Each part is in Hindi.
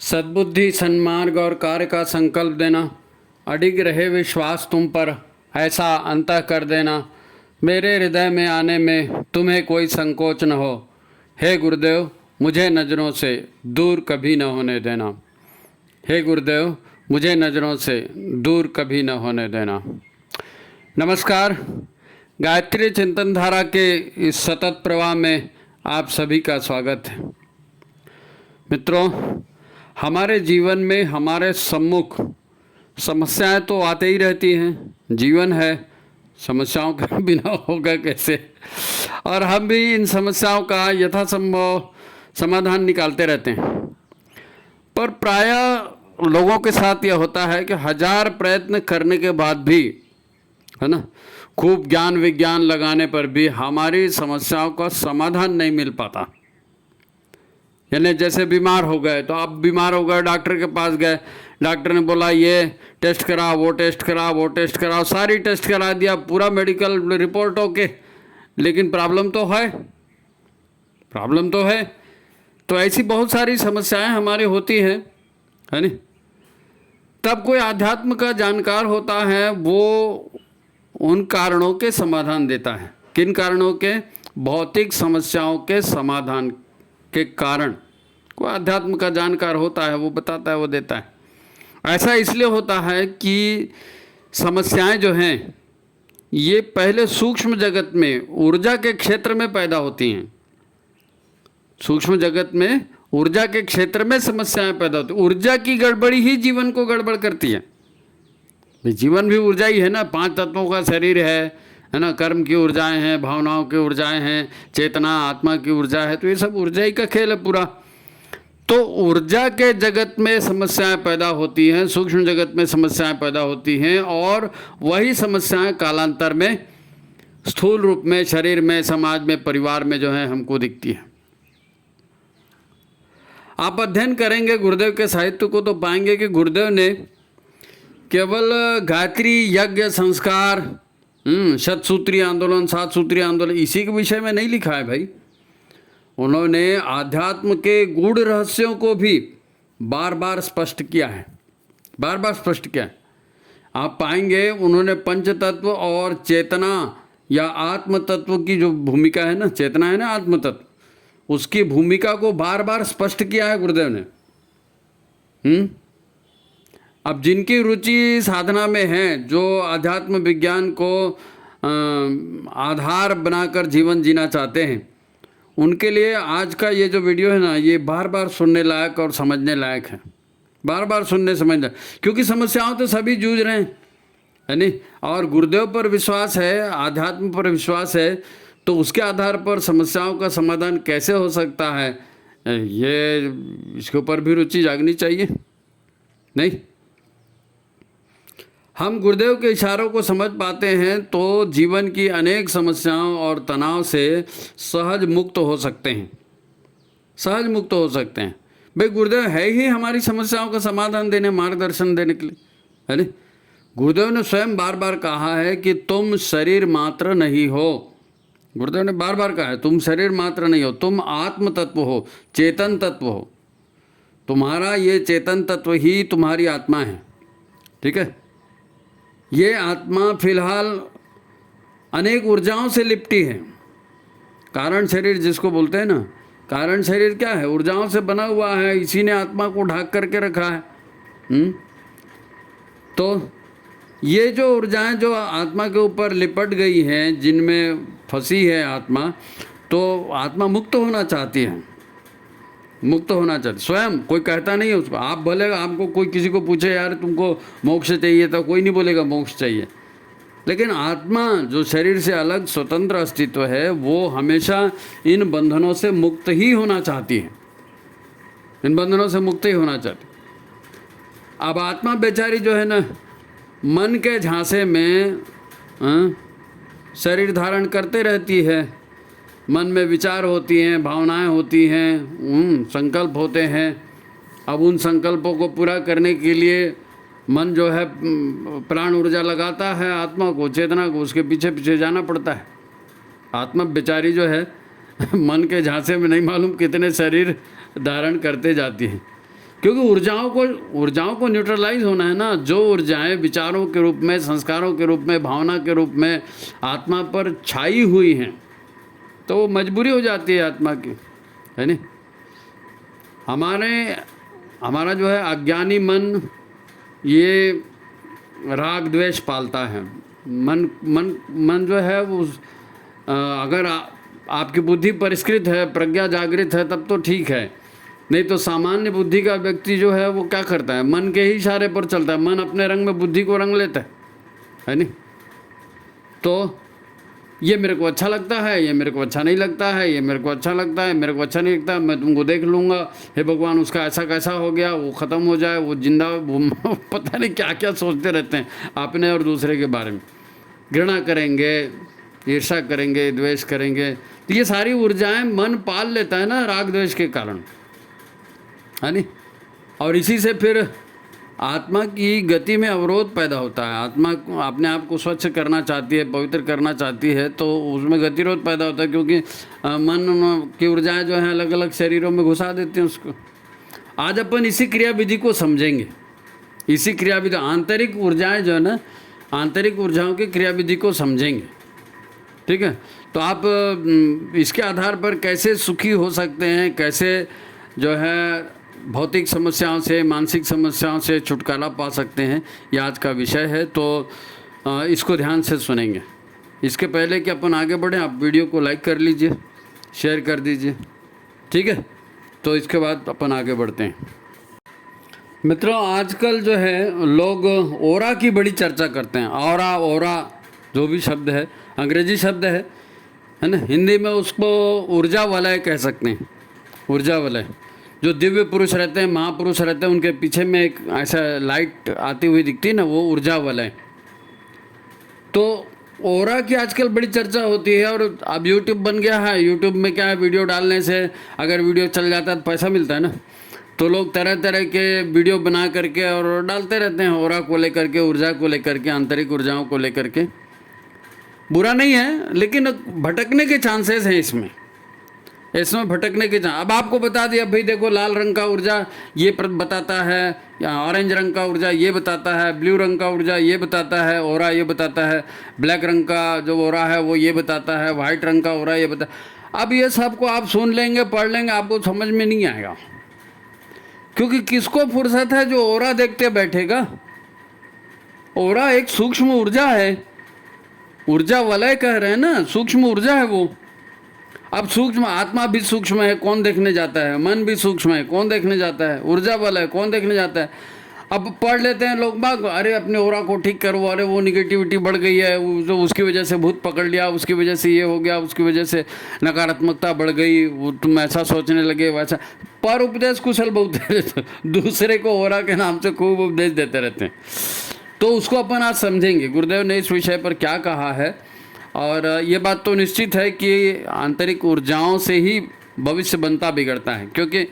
सद्बुद्धि, सन्मार्ग और कार्य का संकल्प देना, अडिग रहे विश्वास तुम पर, ऐसा अंतः कर देना, मेरे हृदय में आने में तुम्हें कोई संकोच न हो। हे गुरुदेव, मुझे नज़रों से दूर कभी न होने देना। हे गुरुदेव, मुझे नज़रों से दूर कभी न होने देना। नमस्कार। गायत्री चिंतन धारा के इस सतत प्रवाह में आप सभी का स्वागत है। मित्रों, हमारे जीवन में हमारे सम्मुख समस्याएं तो आते ही रहती हैं। जीवन है, समस्याओं के बिना होगा कैसे। और हम भी इन समस्याओं का यथासंभव समाधान निकालते रहते हैं। पर प्रायः लोगों के साथ यह होता है कि 1000 प्रयत्न करने के बाद भी, है ना, खूब ज्ञान विज्ञान लगाने पर भी हमारी समस्याओं का समाधान नहीं मिल पाता। यानी जैसे बीमार हो गए तो आप बीमार हो गए, डॉक्टर के पास गए, डॉक्टर ने बोला ये टेस्ट करा, वो टेस्ट करा, वो टेस्ट कराओ, सारी टेस्ट करा दिया, पूरा मेडिकल रिपोर्ट ओके, लेकिन प्रॉब्लम तो है, प्रॉब्लम तो है। तो ऐसी बहुत सारी समस्याएं हमारी होती हैं, है नहीं। तब कोई अध्यात्म का जानकार होता है, वो उन कारणों के समाधान देता है। किन कारणों के? भौतिक समस्याओं के समाधान के कारण कोई अध्यात्म का जानकार होता है, वो बताता है, वो देता है। ऐसा इसलिए होता है कि समस्याएं जो हैं ये पहले सूक्ष्म जगत में ऊर्जा के क्षेत्र में पैदा होती हैं। सूक्ष्म जगत में ऊर्जा के क्षेत्र में समस्याएं पैदा होती हैं। ऊर्जा की गड़बड़ी ही जीवन को गड़बड़ करती है। जीवन भी ऊर्जा ही है ना, 5 तत्वों का शरीर है ना, कर्म की ऊर्जाएं हैं, भावनाओं की ऊर्जाएं हैं, चेतना आत्मा की ऊर्जा है, तो ये सब ऊर्जा ही का खेल है पूरा। तो ऊर्जा के जगत में समस्याएं पैदा होती हैं, सूक्ष्म जगत में समस्याएं पैदा होती हैं, और वही समस्याएं कालांतर में स्थूल रूप में शरीर में, समाज में, परिवार में जो है हमको दिखती है। आप अध्ययन करेंगे गुरुदेव के साहित्य को तो पाएंगे कि गुरुदेव ने केवल गायत्री यज्ञ संस्कार, 7 सूत्रीय आंदोलन, 7 सूत्रीय आंदोलन इसी के विषय में नहीं लिखा है भाई। उन्होंने आध्यात्म के गूढ़ रहस्यों को भी बार बार स्पष्ट किया है, बार बार स्पष्ट किया है। आप पाएंगे उन्होंने पंचतत्व और चेतना या आत्म तत्व की जो भूमिका है ना, चेतना है ना आत्म तत्व, उसकी भूमिका को बार बार स्पष्ट किया है गुरुदेव ने। अब जिनकी रुचि साधना में है, जो आध्यात्म विज्ञान को आधार बनाकर जीवन जीना चाहते हैं, उनके लिए आज का ये जो वीडियो है ना, ये बार बार सुनने लायक और समझने लायक है। बार बार सुनने समझना, क्योंकि समस्याओं तो सभी जूझ रहे हैं, है नहीं। और गुरुदेव पर विश्वास है, आध्यात्म पर विश्वास है, तो उसके आधार पर समस्याओं का समाधान कैसे हो सकता है, ये इसके ऊपर भी रुचि जागनी चाहिए नहीं। हम गुरुदेव के इशारों को समझ पाते हैं तो जीवन की अनेक समस्याओं और तनाव से सहज मुक्त हो सकते हैं, सहज मुक्त हो सकते हैं। भाई गुरुदेव है ही हमारी समस्याओं का समाधान देने, मार्गदर्शन देने के लिए, है ना। गुरुदेव ने स्वयं बार बार कहा है कि तुम शरीर मात्र नहीं हो। गुरुदेव ने बार बार कहा है तुम शरीर मात्र नहीं हो, तुम आत्म तत्व हो, चेतन तत्व हो। तुम्हारा ये चेतन तत्व ही तुम्हारी आत्मा है, ठीक है। ये आत्मा फिलहाल अनेक ऊर्जाओं से लिपटी है। कारण शरीर जिसको बोलते हैं ना, कारण शरीर क्या है? ऊर्जाओं से बना हुआ है, इसी ने आत्मा को ढक करके रखा है। तो ये जो ऊर्जाएं जो आत्मा के ऊपर लिपट गई हैं, जिनमें फंसी है आत्मा, तो आत्मा मुक्त होना चाहती है, मुक्त होना चाहती। स्वयं कोई कहता नहीं है उसको। आप भले आपको कोई किसी को पूछे यार तुमको मोक्ष चाहिए, तो कोई नहीं बोलेगा मोक्ष चाहिए। लेकिन आत्मा जो शरीर से अलग स्वतंत्र अस्तित्व है, वो हमेशा इन बंधनों से मुक्त ही होना चाहती है, इन बंधनों से मुक्त ही होना चाहती। अब आत्मा बेचारी जो है ना, मन के झांसे में शरीर धारण करते रहती है। मन में विचार होती हैं, भावनाएं होती हैं, संकल्प होते हैं। अब उन संकल्पों को पूरा करने के लिए मन जो है प्राण ऊर्जा लगाता है, आत्मा को, चेतना को, उसके पीछे पीछे जाना पड़ता है। आत्मा बेचारी जो है मन के झांसे में नहीं मालूम कितने शरीर धारण करते जाती है। क्योंकि ऊर्जाओं को न्यूट्रलाइज होना है ना। जो ऊर्जाएं विचारों के रूप में, संस्कारों के रूप में, भावना के रूप में आत्मा पर छाई हुई हैं, तो वो मजबूरी हो जाती है आत्मा की, है नहीं। हमारा जो है अज्ञानी मन ये राग द्वेष पालता है। मन जो है वो अगर आपकी बुद्धि परिष्कृत है, प्रज्ञा जागृत है, तब तो ठीक है। नहीं तो सामान्य बुद्धि का व्यक्ति जो है वो क्या करता है, मन के ही इशारे पर चलता है। मन अपने रंग में बुद्धि को रंग लेता है नहीं। तो ये मेरे को अच्छा लगता है, ये मेरे को अच्छा नहीं लगता है, ये मेरे को अच्छा लगता है, मेरे को अच्छा नहीं लगता, मैं तुमको देख लूँगा, हे भगवान उसका ऐसा कैसा हो गया, वो ख़त्म हो जाए, वो जिंदा, वो पता नहीं क्या क्या सोचते रहते हैं अपने और दूसरे के बारे में। घृणा करेंगे, ईर्ष्या करेंगे, द्वेष करेंगे। तो ये सारी ऊर्जाएं मन पाल लेता है ना राग द्वेष के कारण, है नहीं। और इसी से फिर आत्मा की गति में अवरोध पैदा होता है। आत्मा अपने आप को स्वच्छ करना चाहती है, पवित्र करना चाहती है, तो उसमें गतिरोध पैदा होता है, क्योंकि मन की ऊर्जाएं जो हैं अलग अलग शरीरों में घुसा देती हैं उसको। आज अपन इसी क्रियाविधि को समझेंगे। इसी क्रियाविधि, आंतरिक ऊर्जाएं जो है ना, आंतरिक ऊर्जाओं की क्रियाविधि को समझेंगे, ठीक है। तो आप इसके आधार पर कैसे सुखी हो सकते हैं, कैसे जो है भौतिक समस्याओं से, मानसिक समस्याओं से छुटकारा पा सकते हैं, ये आज का विषय है। तो इसको ध्यान से सुनेंगे। इसके पहले कि अपन आगे बढ़ें, आप वीडियो को लाइक कर लीजिए, शेयर कर दीजिए, ठीक है। तो इसके बाद अपन आगे बढ़ते हैं। मित्रों, आजकल जो है लोग ओरा की बड़ी चर्चा करते हैं। ओरा जो भी शब्द है, अंग्रेजी शब्द है ना। हिंदी में उसको ऊर्जा वलय कह सकते हैं। ऊर्जा वलय, जो दिव्य पुरुष रहते हैं, महापुरुष रहते हैं, उनके पीछे में एक ऐसा लाइट आती हुई दिखती है ना, वो ऊर्जा वलय। तो ओरा की आजकल बड़ी चर्चा होती है। और अब यूट्यूब बन गया है। यूट्यूब में क्या है, वीडियो डालने से अगर वीडियो चल जाता है तो पैसा मिलता है ना। तो लोग तरह तरह के वीडियो बना करके और डालते रहते हैं, ओरा को लेकर के, ऊर्जा को लेकर के, आंतरिक ऊर्जाओं को लेकर के। बुरा नहीं है, लेकिन भटकने के चांसेस हैं इसमें भटकने के चांस। अब आपको बता दिया भाई, देखो लाल रंग का ऊर्जा ये बताता है, या ऑरेंज रंग का ऊर्जा ये बताता है, ब्लू रंग का ऊर्जा ये बताता है, ओरा ये बताता है, ब्लैक रंग का जो ओरा है वो ये बताता है, वाइट रंग का ओरा ये अब ये सब को आप सुन लेंगे, पढ़ लेंगे, आपको समझ में नहीं आएगा। क्योंकि किसको फुर्सत है जो ओरा देखते बैठेगा। ओरा एक सूक्ष्म ऊर्जा है, ऊर्जा वलय कह रहे हैं ना, सूक्ष्म ऊर्जा है वो। अब सूक्ष्म, आत्मा भी सूक्ष्म है, कौन देखने जाता है, मन भी सूक्ष्म है, कौन देखने जाता है, ऊर्जा वलय कौन देखने जाता है। अब पढ़ लेते हैं लोग बाग, अरे अपने ओरा को ठीक करो, अरे वो निगेटिविटी बढ़ गई है, जो उसकी वजह से भूत पकड़ लिया, उसकी वजह से ये हो गया, उसकी वजह से नकारात्मकता बढ़ गई, वो तुम ऐसा सोचने लगे वैसा। पर उपदेश कुशल बहुत दूसरे को ओरा के नाम से खूब उपदेश देते रहते हैं। तो उसको अपन आज समझेंगे गुरुदेव ने इस विषय पर क्या कहा है। और ये बात तो निश्चित है कि आंतरिक ऊर्जाओं से ही भविष्य बनता बिगड़ता है। क्योंकि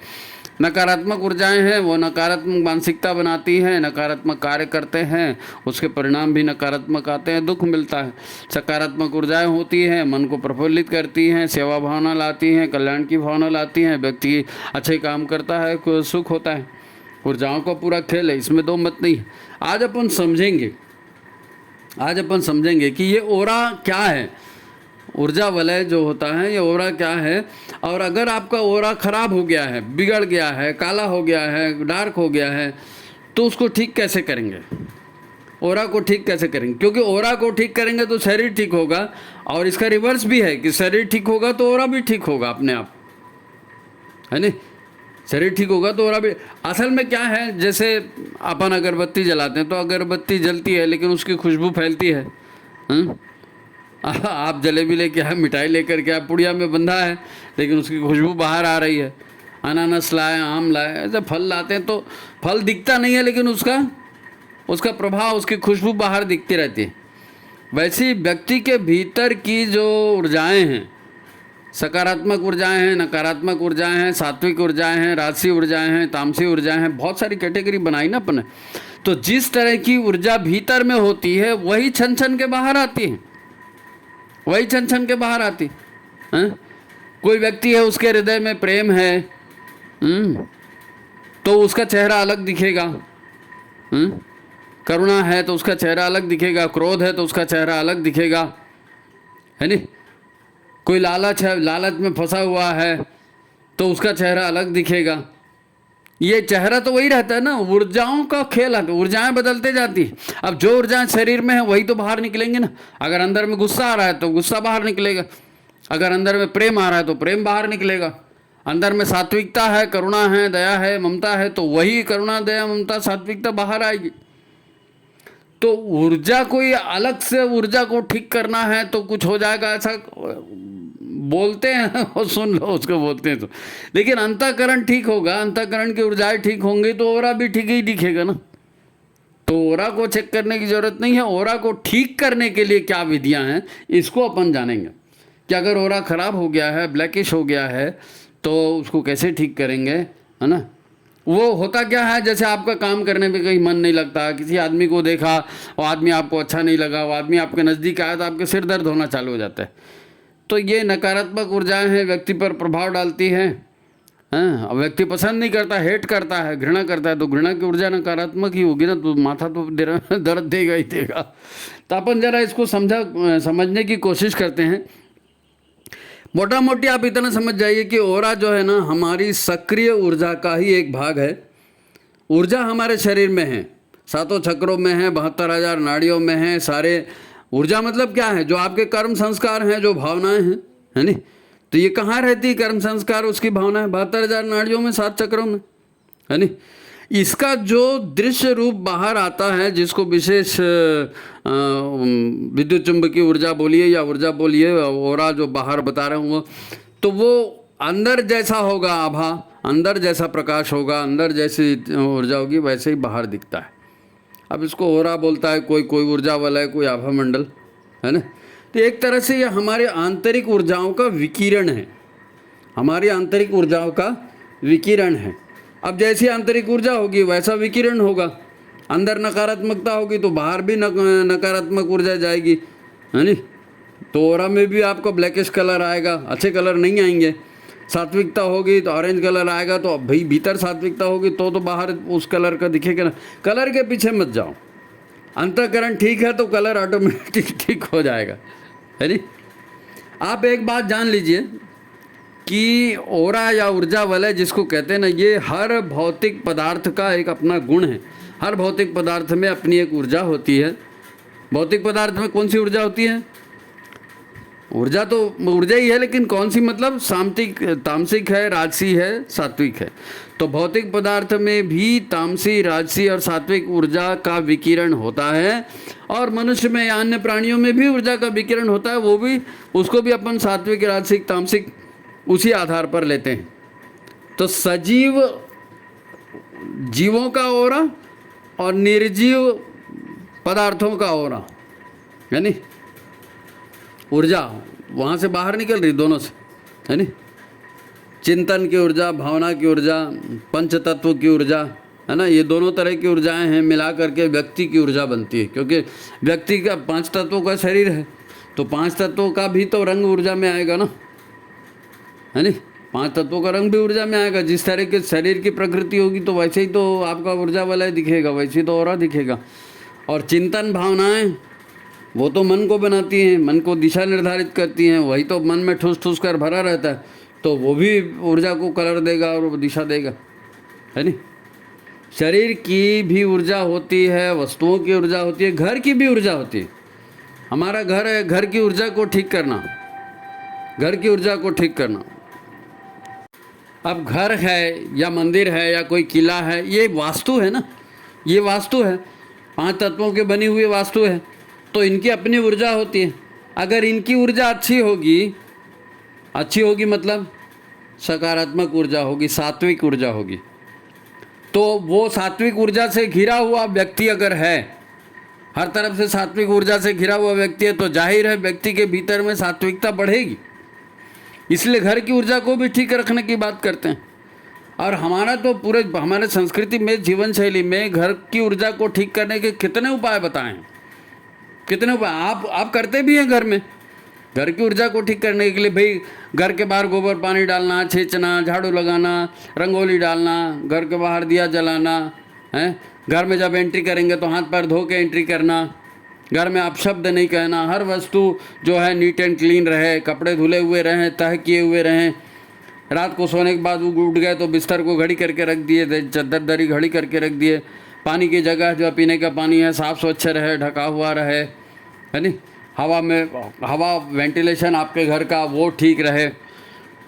नकारात्मक ऊर्जाएं हैं, वो नकारात्मक मानसिकता बनाती हैं, नकारात्मक कार्य करते हैं, उसके परिणाम भी नकारात्मक आते हैं, दुख मिलता है। सकारात्मक ऊर्जाएं होती हैं, मन को प्रफुल्लित करती हैं, सेवा भावना लाती हैं, कल्याण की भावना लाती हैं, व्यक्ति अच्छे काम करता है, सुख होता है। ऊर्जाओं का पूरा खेल है, इसमें दो मत नहीं है। आज अपन समझेंगे कि ये ओरा क्या है, ऊर्जा वलय जो होता है ये ओरा क्या है। और अगर आपका ओरा खराब हो गया है, बिगड़ गया है, काला हो गया है, डार्क हो गया है, तो उसको ठीक कैसे करेंगे, ओरा को ठीक कैसे करेंगे। क्योंकि ओरा को ठीक करेंगे तो शरीर ठीक होगा, और इसका रिवर्स भी है कि शरीर ठीक होगा तो ओरा भी ठीक होगा अपने आप, है नहीं। शरीर ठीक होगा तो ओरा भी। असल में क्या है, जैसे अपन अगरबत्ती जलाते हैं तो अगरबत्ती जलती है लेकिन उसकी खुशबू फैलती है। आप जलेबी लेके आए, मिठाई लेकर के आप पुड़िया में बंधा है, लेकिन उसकी खुशबू बाहर आ रही है। अनानास लाए, आम लाए, ऐसे फल लाते हैं तो फल दिखता नहीं है, लेकिन उसका प्रभाव, उसकी खुशबू बाहर दिखती रहती है। वैसे व्यक्ति के भीतर की जो ऊर्जाएं हैं, सकारात्मक ऊर्जाएं हैं, नकारात्मक ऊर्जाएं हैं, सात्विक ऊर्जाएं हैं, राजसी ऊर्जाएं हैं, तामसी ऊर्जाएं हैं, बहुत सारी कैटेगरी बनाई ना अपन। तो जिस तरह की ऊर्जा भीतर में होती है वही छन छन के बाहर आती है, वही छन छन के बाहर आती है। कोई व्यक्ति है, उसके हृदय में प्रेम है, तो उसका चेहरा अलग दिखेगा। करुणा है तो उसका चेहरा अलग दिखेगा, क्रोध है तो उसका चेहरा अलग दिखेगा, है नहीं। कोई लालच है, लालच में फंसा हुआ है तो उसका चेहरा अलग दिखेगा। ये चेहरा तो वही रहता है ना, ऊर्जाओं का खेल है, ऊर्जाएं बदलते जाती है। अब जो ऊर्जाएं शरीर में है वही तो बाहर निकलेंगे ना। अगर अंदर में गुस्सा आ रहा है तो गुस्सा बाहर निकलेगा, अगर अंदर में प्रेम आ रहा है तो प्रेम बाहर निकलेगा, अंदर में सात्विकता है, करुणा है, दया है, ममता है तो वही करुणा, दया, ममता, सात्विकता बाहर आएगी। तो ऊर्जा कोई अलग से ऊर्जा को ठीक करना है तो कुछ हो जाएगा ऐसा बोलते हैं और सुन लो उसको बोलते हैं तो, लेकिन अंतःकरण ठीक होगा, अंतःकरण की ऊर्जाएं ठीक होंगी तो ओरा भी ठीक ही दिखेगा ना। तो ओरा को चेक करने की जरूरत नहीं है। ओरा को ठीक करने के लिए क्या विधियां हैं इसको अपन जानेंगे कि अगर ओरा खराब हो गया है, ब्लैकिश हो गया है तो उसको कैसे ठीक करेंगे, है ना। वो होता क्या है, जैसे आपका काम करने में कहीं मन नहीं लगता, किसी आदमी को देखा वो आदमी आपको अच्छा नहीं लगा, वो आदमी आपके नज़दीक आया तो आपके सिर दर्द होना चालू हो जाता है। तो ये नकारात्मक ऊर्जाएं हैं, व्यक्ति पर प्रभाव डालती हैं। हाँ, व्यक्ति पसंद नहीं करता, हेट करता है, घृणा करता है, तो घृणा की ऊर्जा नकारात्मक ही होगी ना, तो माथा तो दर्द देगा ही देगा। तो अपन जरा इसको समझने की कोशिश करते हैं। मोटा मोटी आप इतना समझ जाइए कि ओरा जो है ना हमारी सक्रिय ऊर्जा का ही एक भाग है। ऊर्जा हमारे शरीर में है, 7 चक्रों में है, 72,000 नाड़ियों में है। सारे ऊर्जा मतलब क्या है, जो आपके कर्म संस्कार हैं, जो भावनाएं हैं, है नहीं। तो ये कहाँ रहती है कर्म संस्कार, उसकी भावना है 72,000 नाड़ियों में, 7 चक्रों में, है नहीं। इसका जो दृश्य रूप बाहर आता है, जिसको विशेष विद्युत चुंबकीय ऊर्जा बोलिए या ऊर्जा बोलिए, ओरा जो बाहर बता रहे हूँ वो, तो वो अंदर जैसा होगा आभा, अंदर जैसा प्रकाश होगा, अंदर जैसी ऊर्जा होगी वैसे ही बाहर दिखता है। अब इसको ओरा बोलता है कोई, कोई ऊर्जा वाला है, कोई आभा मंडल, है ना। तो एक तरह से ये हमारे आंतरिक ऊर्जाओं का विकिरण है, हमारी आंतरिक ऊर्जाओं का विकिरण है। अब जैसी आंतरिक ऊर्जा होगी वैसा विकिरण होगा। अंदर नकारात्मकता होगी तो बाहर भी नकारात्मक ऊर्जा जाएगी, है नी। तो ओरा में भी आपको ब्लैकिश कलर आएगा, अच्छे कलर नहीं आएंगे। सात्विकता होगी तो ऑरेंज कलर आएगा, तो अब भाई भीतर सात्विकता होगी तो बाहर उस कलर का दिखेगा ना। कलर के पीछे मत जाओ, अंतःकरण ठीक है तो कलर ऑटोमेटिक ठीक हो जाएगा, है नी। आप एक बात जान लीजिए कि ओरा या ऊर्जा वलय जिसको कहते हैं ना, ये हर भौतिक पदार्थ का एक अपना गुण है। हर भौतिक पदार्थ में अपनी एक ऊर्जा होती है। भौतिक पदार्थ में कौन सी ऊर्जा होती है? ऊर्जा तो ऊर्जा ही है, लेकिन कौन सी, मतलब सात्विक, तामसिक है, राजसी है, सात्विक है। तो भौतिक पदार्थ में भी तामसी, राजसी और सात्विक ऊर्जा का विकिरण होता है। और मनुष्य में या अन्य प्राणियों में भी ऊर्जा का विकिरण होता है, वो भी, उसको भी अपन सात्विक, राजसिक, तामसिक उसी आधार पर लेते हैं। तो सजीव जीवों का ओरा और निर्जीव पदार्थों का ओरा, यानी ऊर्जा वहाँ से बाहर निकल रही, दोनों से, है नी। चिंतन की ऊर्जा, भावना की ऊर्जा, पंच तत्व की ऊर्जा, है ना। ये दोनों तरह की ऊर्जाएं हैं, मिला करके व्यक्ति की ऊर्जा बनती है। क्योंकि व्यक्ति का 5 तत्वों का शरीर है, तो 5 तत्वों का भी तो रंग ऊर्जा में आएगा ना, है नी। 5 तत्वों का रंग भी ऊर्जा में आएगा। जिस तरह के शरीर की प्रकृति होगी तो वैसे ही तो आपका ऊर्जा वाला दिखेगा, वैसे ही तो और दिखेगा। और चिंतन, भावनाएं, वो तो मन को बनाती हैं, मन को दिशा निर्धारित करती हैं। वही तो मन में ठूस ठूस कर भरा रहता है, तो वो भी ऊर्जा को कलर देगा और दिशा देगा, है नी। शरीर की भी ऊर्जा होती है, वस्तुओं की ऊर्जा होती है, घर की भी ऊर्जा होती है। हमारा घर है, घर की ऊर्जा को ठीक करना, घर की ऊर्जा को ठीक करना। अब घर है या मंदिर है या कोई किला है, ये वास्तु है ना, ये वास्तु है, 5 तत्वों के बनी हुई वास्तु है। तो इनकी अपनी ऊर्जा होती है। अगर इनकी ऊर्जा अच्छी होगी, अच्छी होगी मतलब सकारात्मक ऊर्जा होगी, सात्विक ऊर्जा होगी, तो वो सात्विक ऊर्जा से घिरा हुआ व्यक्ति अगर है, हर तरफ से सात्विक ऊर्जा से घिरा हुआ व्यक्ति है, तो जाहिर है व्यक्ति के भीतर में सात्विकता बढ़ेगी। इसलिए घर की ऊर्जा को भी ठीक रखने की बात करते हैं। और हमारा तो पूरे हमारे संस्कृति में, जीवन शैली में घर की ऊर्जा को ठीक करने के कितने उपाय बताए हैं, कितने उपाय आप करते भी हैं घर में। घर की ऊर्जा को ठीक करने के लिए भाई घर के बाहर गोबर पानी डालना, छींचना, झाड़ू लगाना, रंगोली डालना, घर के बाहर दिया जलाना है। घर में जब एंट्री करेंगे तो हाथ पैर धो के एंट्री करना, घर में अपशब्द नहीं कहना, हर वस्तु जो है नीट एंड क्लीन रहे, कपड़े धुले हुए रहें, तह किए हुए रहें। रात को सोने के बाद उठ गए तो बिस्तर को घड़ी करके रख दिए, चद्दर दरी घड़ी करके रख दिए। पानी की जगह जो पीने का पानी है साफ़ स्वच्छ रहे, ढका हुआ रहे, है नी। हवा वेंटिलेशन आपके घर का वो ठीक रहे।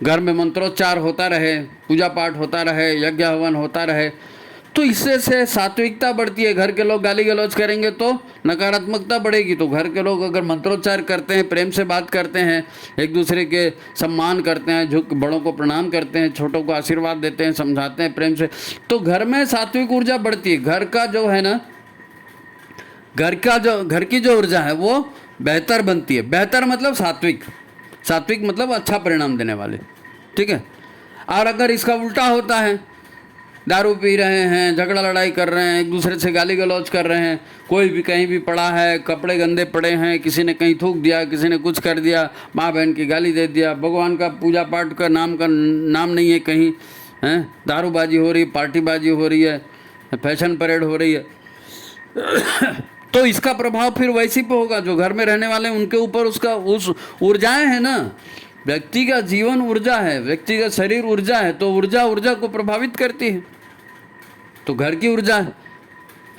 घर में मंत्रोच्चार होता रहे, पूजा पाठ होता रहे, यज्ञ हवन होता रहे, तो इससे से सात्विकता बढ़ती है। घर के लोग गाली गलौज करेंगे तो नकारात्मकता बढ़ेगी। तो घर के लोग अगर मंत्रोच्चार करते हैं, प्रेम से बात करते हैं, एक दूसरे के सम्मान करते हैं, झुक बड़ों को प्रणाम करते हैं, छोटों को आशीर्वाद देते हैं, समझाते हैं प्रेम से, तो घर में सात्विक ऊर्जा बढ़ती है। घर का जो है ना, घर की जो ऊर्जा है वो बेहतर बनती है। बेहतर मतलब सात्विक, सात्विक मतलब अच्छा परिणाम देने वाले, ठीक है। और अगर इसका उल्टा होता है, दारू पी रहे हैं, झगड़ा लड़ाई कर रहे हैं, एक दूसरे से गाली गलौज कर रहे हैं, कोई भी कहीं भी पड़ा है, कपड़े गंदे पड़े हैं, किसी ने कहीं थूक दिया, किसी ने कुछ कर दिया, माँ बहन की गाली दे दिया, भगवान का पूजा पाठ का नाम नहीं है कहीं, हैं, दारूबाजी हो रही है, पार्टीबाजी हो रही है, फैशन परेड हो रही है, तो इसका प्रभाव फिर वैसी पे होगा। जो घर में रहने वाले हैं उनके ऊपर उसका उस ऊर्जाएं है ना, व्यक्ति का जीवन ऊर्जा है, व्यक्ति का शरीर ऊर्जा है, तो ऊर्जा को प्रभावित करती है। तो घर की ऊर्जा है,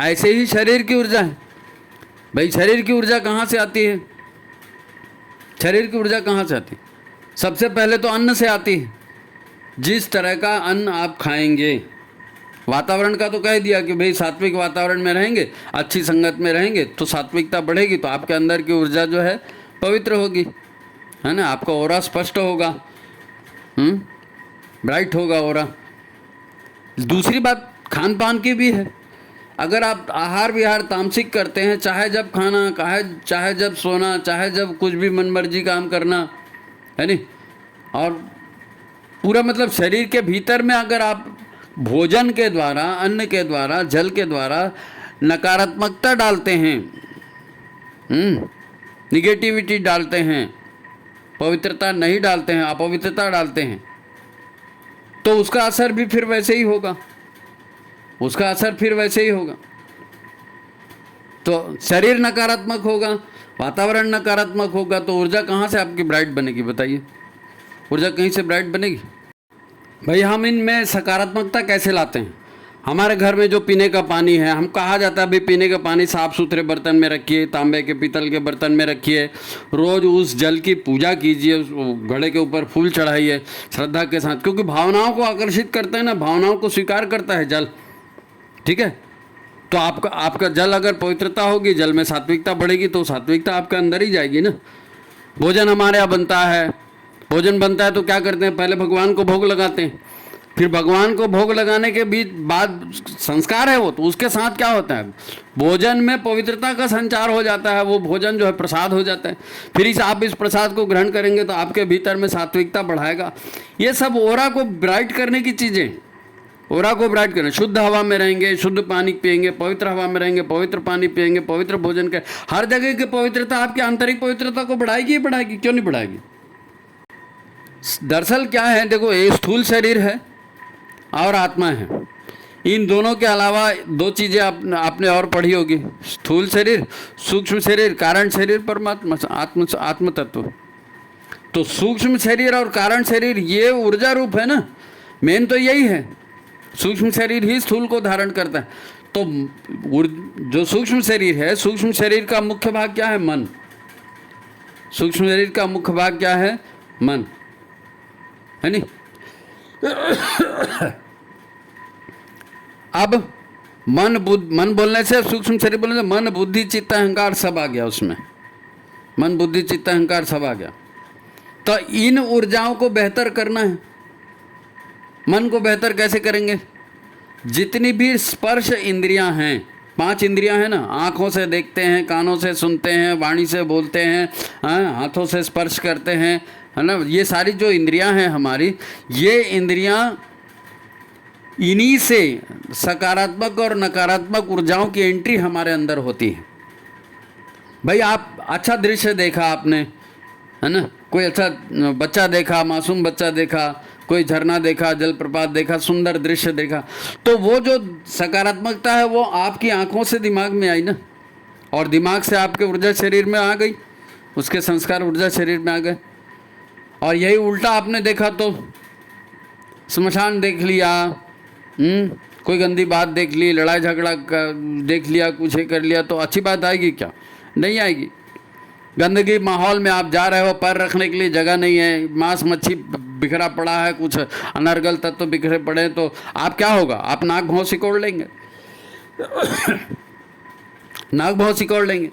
ऐसे ही शरीर की ऊर्जा है। भाई शरीर की ऊर्जा कहाँ से आती है? शरीर की ऊर्जा कहाँ से आती है? सबसे पहले तो अन्न से आती है। जिस तरह का अन्न आप खाएंगे, वातावरण का तो कह दिया कि भाई सात्विक वातावरण में रहेंगे, अच्छी संगत में रहेंगे तो सात्विकता बढ़ेगी, तो आपके अंदर की ऊर्जा जो है पवित्र होगी, है ना। आपका ओरा स्पष्ट होगा, ब्राइट होगा ओरा। दूसरी बात खान पान की भी है। अगर आप आहार विहार तामसिक करते हैं, चाहे जब खाना, चाहे जब सोना, चाहे जब कुछ भी मनमर्जी काम करना, है नी, और पूरा मतलब शरीर के भीतर में अगर आप भोजन के द्वारा, अन्न के द्वारा, जल के द्वारा नकारात्मकता डालते हैं, निगेटिविटी डालते हैं, पवित्रता नहीं डालते हैं, अपवित्रता डालते हैं, तो उसका असर भी फिर वैसे ही होगा, उसका असर फिर वैसे ही होगा। तो शरीर नकारात्मक होगा, वातावरण नकारात्मक होगा, तो ऊर्जा कहाँ से आपकी ब्राइट बनेगी? बताइए, ऊर्जा कहीं से ब्राइट बनेगी? भाई हम इनमें सकारात्मकता कैसे लाते हैं? हमारे घर में जो पीने का पानी है, हम कहा जाता है भाई पीने का पानी साफ़ सुथरे बर्तन में रखिए, तांबे के पीतल के बर्तन में रखिए, रोज़ उस जल की पूजा कीजिए, उस घड़े के ऊपर फूल चढ़ाइए श्रद्धा के साथ, क्योंकि भावनाओं को आकर्षित करते हैं ना, भावनाओं को स्वीकार करता है जल, ठीक है। तो आपका जल अगर पवित्रता होगी, जल में सात्विकता बढ़ेगी, तो सात्विकता आपके अंदर ही जाएगी ना। भोजन हमारे यहाँ बनता है, भोजन बनता है तो क्या करते हैं? पहले भगवान को भोग लगाते हैं, फिर भगवान को भोग लगाने के बाद संस्कार है वो, तो उसके साथ क्या होता है? भोजन में पवित्रता का संचार हो जाता है, वो भोजन जो है प्रसाद हो जाता है। फिर आप इस प्रसाद को ग्रहण करेंगे तो आपके भीतर में सात्विकता बढ़ाएगा। ये सब ओरा को ब्राइट करने की चीज़ें, ओरा को ब्राइट करना। शुद्ध हवा में रहेंगे, शुद्ध पानी पिएंगे, पवित्र हवा में रहेंगे, पवित्र पानी पिएंगे, पवित्र भोजन के, हर जगह की पवित्रता आपकी आंतरिक पवित्रता को बढ़ाएगी ही बढ़ाएगी, क्यों नहीं बढ़ाएगी? दरअसल क्या है, देखो, ये स्थूल शरीर है और आत्मा है। इन दोनों के अलावा दो चीज़ें आपने और पढ़ी होगी, स्थूल शरीर, सूक्ष्म शरीर, कारण शरीर, परमात्मा, आत्म तत्व। तो सूक्ष्म शरीर और कारण शरीर ये ऊर्जा रूप है ना, मेन तो यही है। सूक्ष्म शरीर ही स्थूल को धारण करता है। तो जो सूक्ष्म शरीर है, सूक्ष्म शरीर का मुख्य भाग क्या है? मन। सूक्ष्म शरीर का मुख्य भाग क्या है? मन, है नी। अब मन बोलने से, सूक्ष्म शरीर बोलने से मन, बुद्धि, चित्त, अहंकार सब आ गया उसमें। मन, बुद्धि, चित्त, अहंकार सब आ गया। तो इन ऊर्जाओं को बेहतर करना है। मन को बेहतर कैसे करेंगे? जितनी भी स्पर्श इंद्रियां हैं, 5 इंद्रियां हैं ना, आँखों से देखते हैं, कानों से सुनते हैं, वाणी से बोलते हैं, हाथों से स्पर्श करते हैं, है ना, ये सारी जो इंद्रियां हैं हमारी, ये इंद्रियां, इन्हीं से सकारात्मक और नकारात्मक ऊर्जाओं की एंट्री हमारे अंदर होती है। भाई आप अच्छा दृश्य देखा आपने, है ना। कोई अच्छा बच्चा देखा, मासूम बच्चा देखा, कोई झरना देखा, जलप्रपात देखा, सुंदर दृश्य देखा, तो वो जो सकारात्मकता है वो आपकी आंखों से दिमाग में आई ना, और दिमाग से आपके ऊर्जा शरीर में आ गई, उसके संस्कार ऊर्जा शरीर में आ गए। और यही उल्टा आपने देखा तो स्मशान देख लिया, कोई गंदी बात देख ली, लड़ाई झगड़ा देख लिया, कुछ ही कर लिया, तो अच्छी बात आएगी क्या? नहीं आएगी। गंदगी माहौल में आप जा रहे हो, पैर रखने के लिए जगह नहीं है, मांस मच्छी बिखरा पड़ा है, कुछ अनर्गल तत्व बिखरे पड़े हैं, तो आप क्या होगा? आप नाक भौं सिकोड़ लेंगे नाक भौं सिकोड़ लेंगे।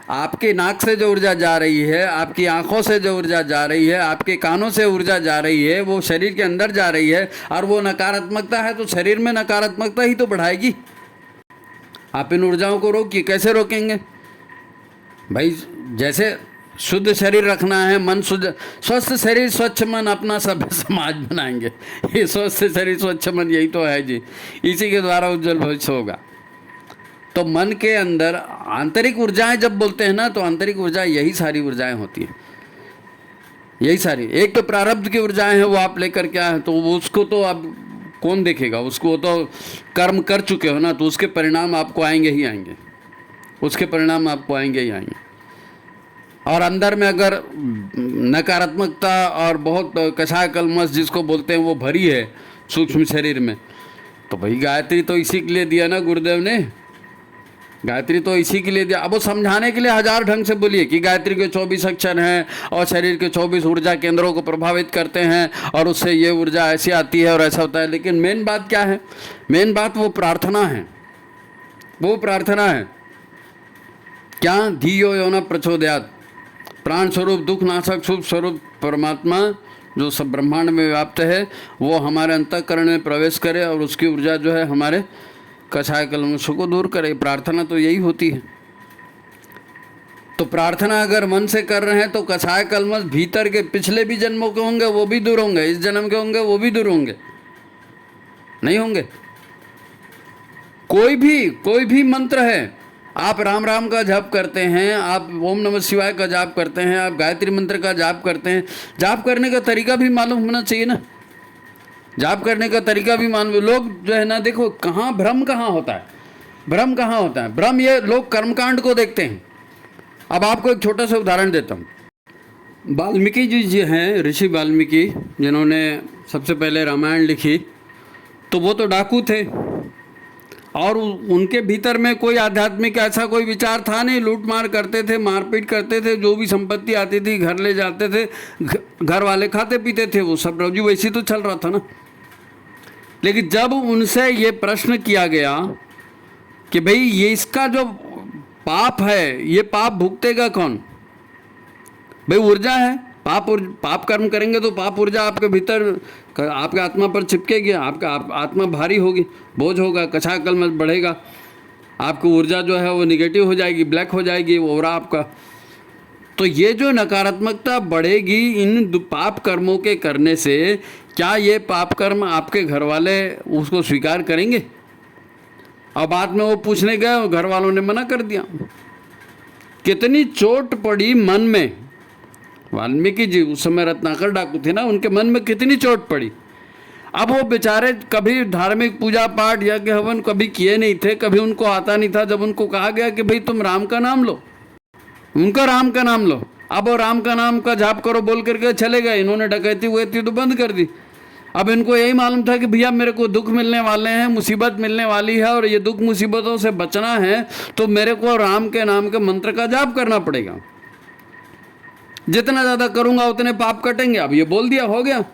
आपके नाक से जो ऊर्जा जा रही है, आपकी आंखों से जो ऊर्जा जा रही है, आपके कानों से ऊर्जा जा रही है, वो शरीर के अंदर जा रही है, और वो नकारात्मकता है तो शरीर में नकारात्मकता ही तो बढ़ाएगी। आप इन ऊर्जाओं को रोकिए। कैसे रोकेंगे भाई? जैसे शुद्ध शरीर रखना है, मन शुद्ध, स्वस्थ शरीर स्वच्छ मन, अपना सभ्य समाज बनाएंगे। ये स्वस्थ शरीर स्वच्छ मन, यही तो है जी, इसी के द्वारा उज्जवल भविष्य होगा। तो मन के अंदर आंतरिक ऊर्जाएं जब बोलते हैं ना, तो आंतरिक ऊर्जा यही सारी ऊर्जाएं होती हैं, यही सारी। एक तो प्रारब्ध की ऊर्जाएं हैं, वो आप लेकर क्या है, तो उसको तो अब कौन देखेगा? उसको तो कर्म कर चुके हो ना, तो उसके परिणाम आपको आएंगे ही आएंगे, उसके परिणाम आपको आएंगे ही आएंगे। और अंदर में अगर नकारात्मकता और बहुत कषाय कलमश जिसको बोलते हैं वो भरी है सूक्ष्म शरीर में, तो भाई गायत्री तो इसी के लिए दिया ना गुरुदेव ने, गायत्री तो इसी के लिए दिया। अब वो समझाने के लिए हजार ढंग से बोलिए कि गायत्री के 24 अक्षर हैं और शरीर के 24 ऊर्जा केंद्रों को प्रभावित करते हैं, और उससे ये ऊर्जा ऐसी आती है और ऐसा होता है। लेकिन मेन बात क्या है? मेन बात वो प्रार्थना है, वो प्रार्थना है। क्या? धियो यो न प्रचोदयात्, प्राण स्वरूप दुख नाशक शुभ स्वरूप परमात्मा जो सब ब्रह्मांड में व्याप्त है, वो हमारे अंतःकरण में प्रवेश करे और उसकी ऊर्जा जो है हमारे कषाय कलमशों को दूर करे। प्रार्थना तो यही होती है। तो प्रार्थना अगर मन से कर रहे हैं तो कषाय कलमश भीतर के पिछले भी जन्मों के होंगे वो भी दूर होंगे, इस जन्म के होंगे वो भी दूर होंगे, नहीं होंगे? कोई भी मंत्र है, आप राम राम का जाप करते हैं, आप ओम नमः शिवाय का जाप करते हैं, आप गायत्री मंत्र का जाप करते हैं, जाप करने का तरीका भी मालूम होना चाहिए ना, जाप करने का तरीका भी मालूम। लोग जो है ना, देखो कहाँ भ्रम कहाँ होता है, भ्रम कहाँ होता है? भ्रम ये लोग कर्मकांड को देखते हैं। अब आपको एक छोटा सा उदाहरण देता हूँ। वाल्मीकि जी जो हैं, ऋषि वाल्मीकि, जिन्होंने सबसे पहले रामायण लिखी, तो वो तो डाकू थे और उनके भीतर में कोई आध्यात्मिक ऐसा कोई विचार था नहीं। लूट मार करते थे, मारपीट करते थे, जो भी संपत्ति आती थी घर ले जाते थे, घर वाले खाते पीते थे, वो सब रवजी वैसी तो चल रहा था ना। लेकिन जब उनसे ये प्रश्न किया गया कि भाई ये इसका जो पाप है, ये पाप भुगतेगा कौन? भाई ऊर्जा है, पाप कर्म करेंगे तो पाप ऊर्जा आपके भीतर आपके आत्मा पर चिपकेगी, आपका आत्मा भारी होगी, बोझ होगा, कषाय कलमश बढ़ेगा, आपकी ऊर्जा जो है वो निगेटिव हो जाएगी, ब्लैक हो जाएगी वो ओरा आपका। तो ये जो नकारात्मकता बढ़ेगी इन पाप कर्मों के करने से, क्या ये पाप कर्म आपके घर वाले उसको स्वीकार करेंगे? और बाद में वो पूछने गए और घर वालों ने मना कर दिया। कितनी चोट पड़ी मन में। वाल्मीकि जी उस समय रत्नाकर डाकू थे ना, उनके मन में कितनी चोट पड़ी। अब वो बेचारे कभी धार्मिक पूजा पाठ या कि हवन कभी किए नहीं थे, कभी उनको आता नहीं था। जब उनको कहा गया कि भाई तुम राम का नाम लो, उनका राम का नाम लो, अब वो राम का नाम का जाप करो बोल करके चले गए। इन्होंने डकैती हुई थी तो बंद कर दी। अब इनको यही मालूम था कि भैया मेरे को दुख मिलने वाले हैं, मुसीबत मिलने वाली है, और ये दुख मुसीबतों से बचना है तो मेरे को राम के नाम के मंत्र का जाप करना पड़ेगा। जितना ज़्यादा करूँगा उतने पाप कटेंगे। अब ये बोल दिया, हो गया।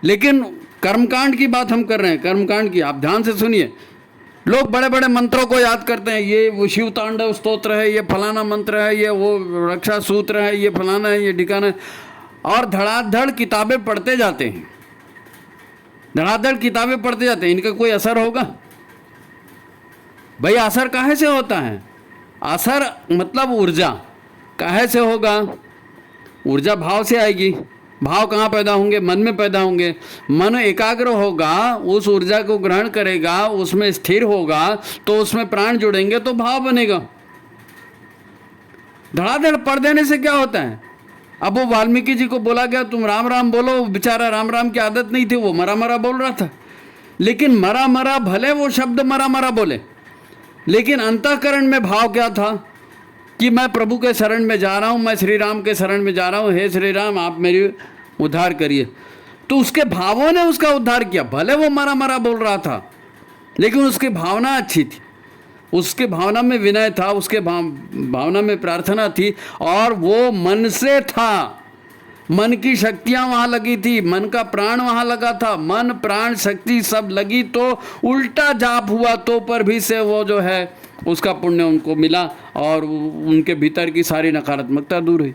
लेकिन कर्मकांड की बात हम कर रहे हैं, कर्मकांड की। आप ध्यान से सुनिए। लोग बड़े बड़े मंत्रों को याद करते हैं, ये वो शिव तांडव स्तोत्र है, ये फलाना मंत्र है, ये वो रक्षा सूत्र है, ये फलाना है, ये ठिकाना है, और धड़ाधड़ किताबें पढ़ते जाते हैं, धड़ाधड़ किताबें पढ़ते जाते हैं। इनका कोई असर होगा? भाई असर काहे से होता है? असर मतलब ऊर्जा काहे से होगा? ऊर्जा भाव से आएगी। भाव कहाँ पैदा होंगे? मन में पैदा होंगे। मन एकाग्र होगा, उस ऊर्जा को ग्रहण करेगा, उसमें स्थिर होगा, तो उसमें प्राण जुड़ेंगे तो भाव बनेगा। धड़ाधड़ पढ़ देने से क्या होता है? अब वो वाल्मीकि जी को बोला गया तुम राम राम बोलो, बेचारा राम राम की आदत नहीं थी, वो मरा मरा बोल रहा था। लेकिन मरा मरा, भले वो शब्द मरा मरा बोले, लेकिन अंतःकरण में भाव क्या था कि मैं प्रभु के शरण में जा रहा हूँ, मैं श्री राम के शरण में जा रहा हूँ, हे श्री राम आप मेरी उद्धार करिए। तो उसके भावों ने उसका उद्धार किया। भले वो मरा मरा बोल रहा था, लेकिन उसकी भावना अच्छी थी, उसके भावना में विनय था, उसके भावना में प्रार्थना थी, और वो मन से था। मन की शक्तियां वहां लगी थी, मन का प्राण वहां लगा था, मन प्राण शक्ति सब लगी, तो उल्टा जाप हुआ तो पर भी से वो जो है उसका पुण्य उनको मिला और उनके भीतर की सारी नकारात्मकता दूर हुई।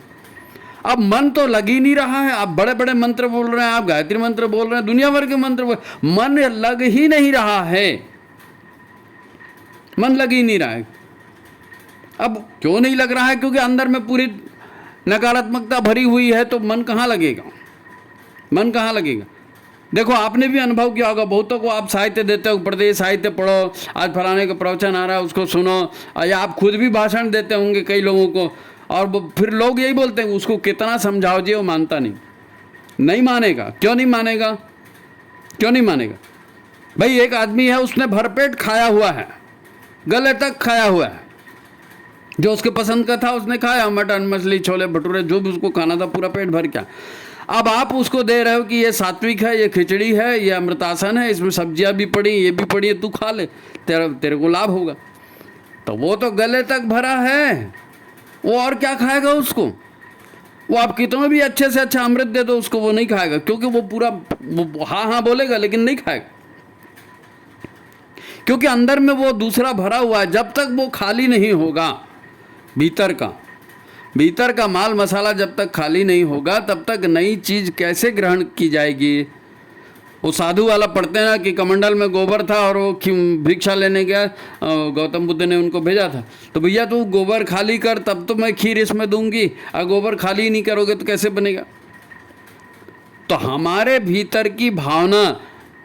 अब मन तो लग ही नहीं रहा है। आप बड़े बड़े मंत्र बोल रहे हैं, आप गायत्री मंत्र बोल रहे हैं, दुनिया भर के मंत्र बोल, मन लग ही नहीं रहा है, मन लग ही नहीं रहा है। अब क्यों नहीं लग रहा है? क्योंकि अंदर में पूरी नकारात्मकता भरी हुई है, तो मन कहाँ लगेगा? मन कहाँ लगेगा? देखो, आपने भी अनुभव किया होगा, बहुतों को आप साहित्य देते हो, पढ़ते साहित्य पढ़ो, आज फलाने का प्रवचन आ रहा है उसको सुनो, या आप खुद भी भाषण देते होंगे कई लोगों को, और फिर लोग यही बोलते हैं उसको कितना समझाओ जी, वो मानता नहीं मानेगा। क्यों नहीं मानेगा? क्यों नहीं मानेगा? भाई एक आदमी है, उसने भरपेट खाया हुआ है, गले तक खाया हुआ है, जो उसके पसंद का था उसने खाया, मटन मछली छोले भटूरे जो भी उसको खाना था पूरा पेट भर क्या। अब आप उसको दे रहे हो कि ये सात्विक है, ये खिचड़ी है, ये अमृतासन है, इसमें सब्जियां भी पड़ी, ये भी पड़ी है, तू खा ले, तेरे को लाभ होगा। तो वो तो गले तक भरा है, वो और क्या खाएगा उसको? वो आप कितना भी अच्छे से अच्छा अमृत दे दो उसको, वो नहीं खाएगा, क्योंकि वो पूरा वो हाँ बोलेगा लेकिन नहीं खाएगा, क्योंकि अंदर में वो दूसरा भरा हुआ है। जब तक वो खाली नहीं होगा, भीतर का माल मसाला जब तक खाली नहीं होगा, तब तक नई चीज कैसे ग्रहण की जाएगी? वो साधु वाला पढ़ते हैं ना कि कमंडल में गोबर था और वो भिक्षा लेने गया, गौतम बुद्ध ने उनको भेजा था, तो भैया तू गोबर खाली कर तब तो मैं खीर इसमें दूंगी, और गोबर खाली नहीं करोगे तो कैसे बनेगा? तो हमारे भीतर की भावना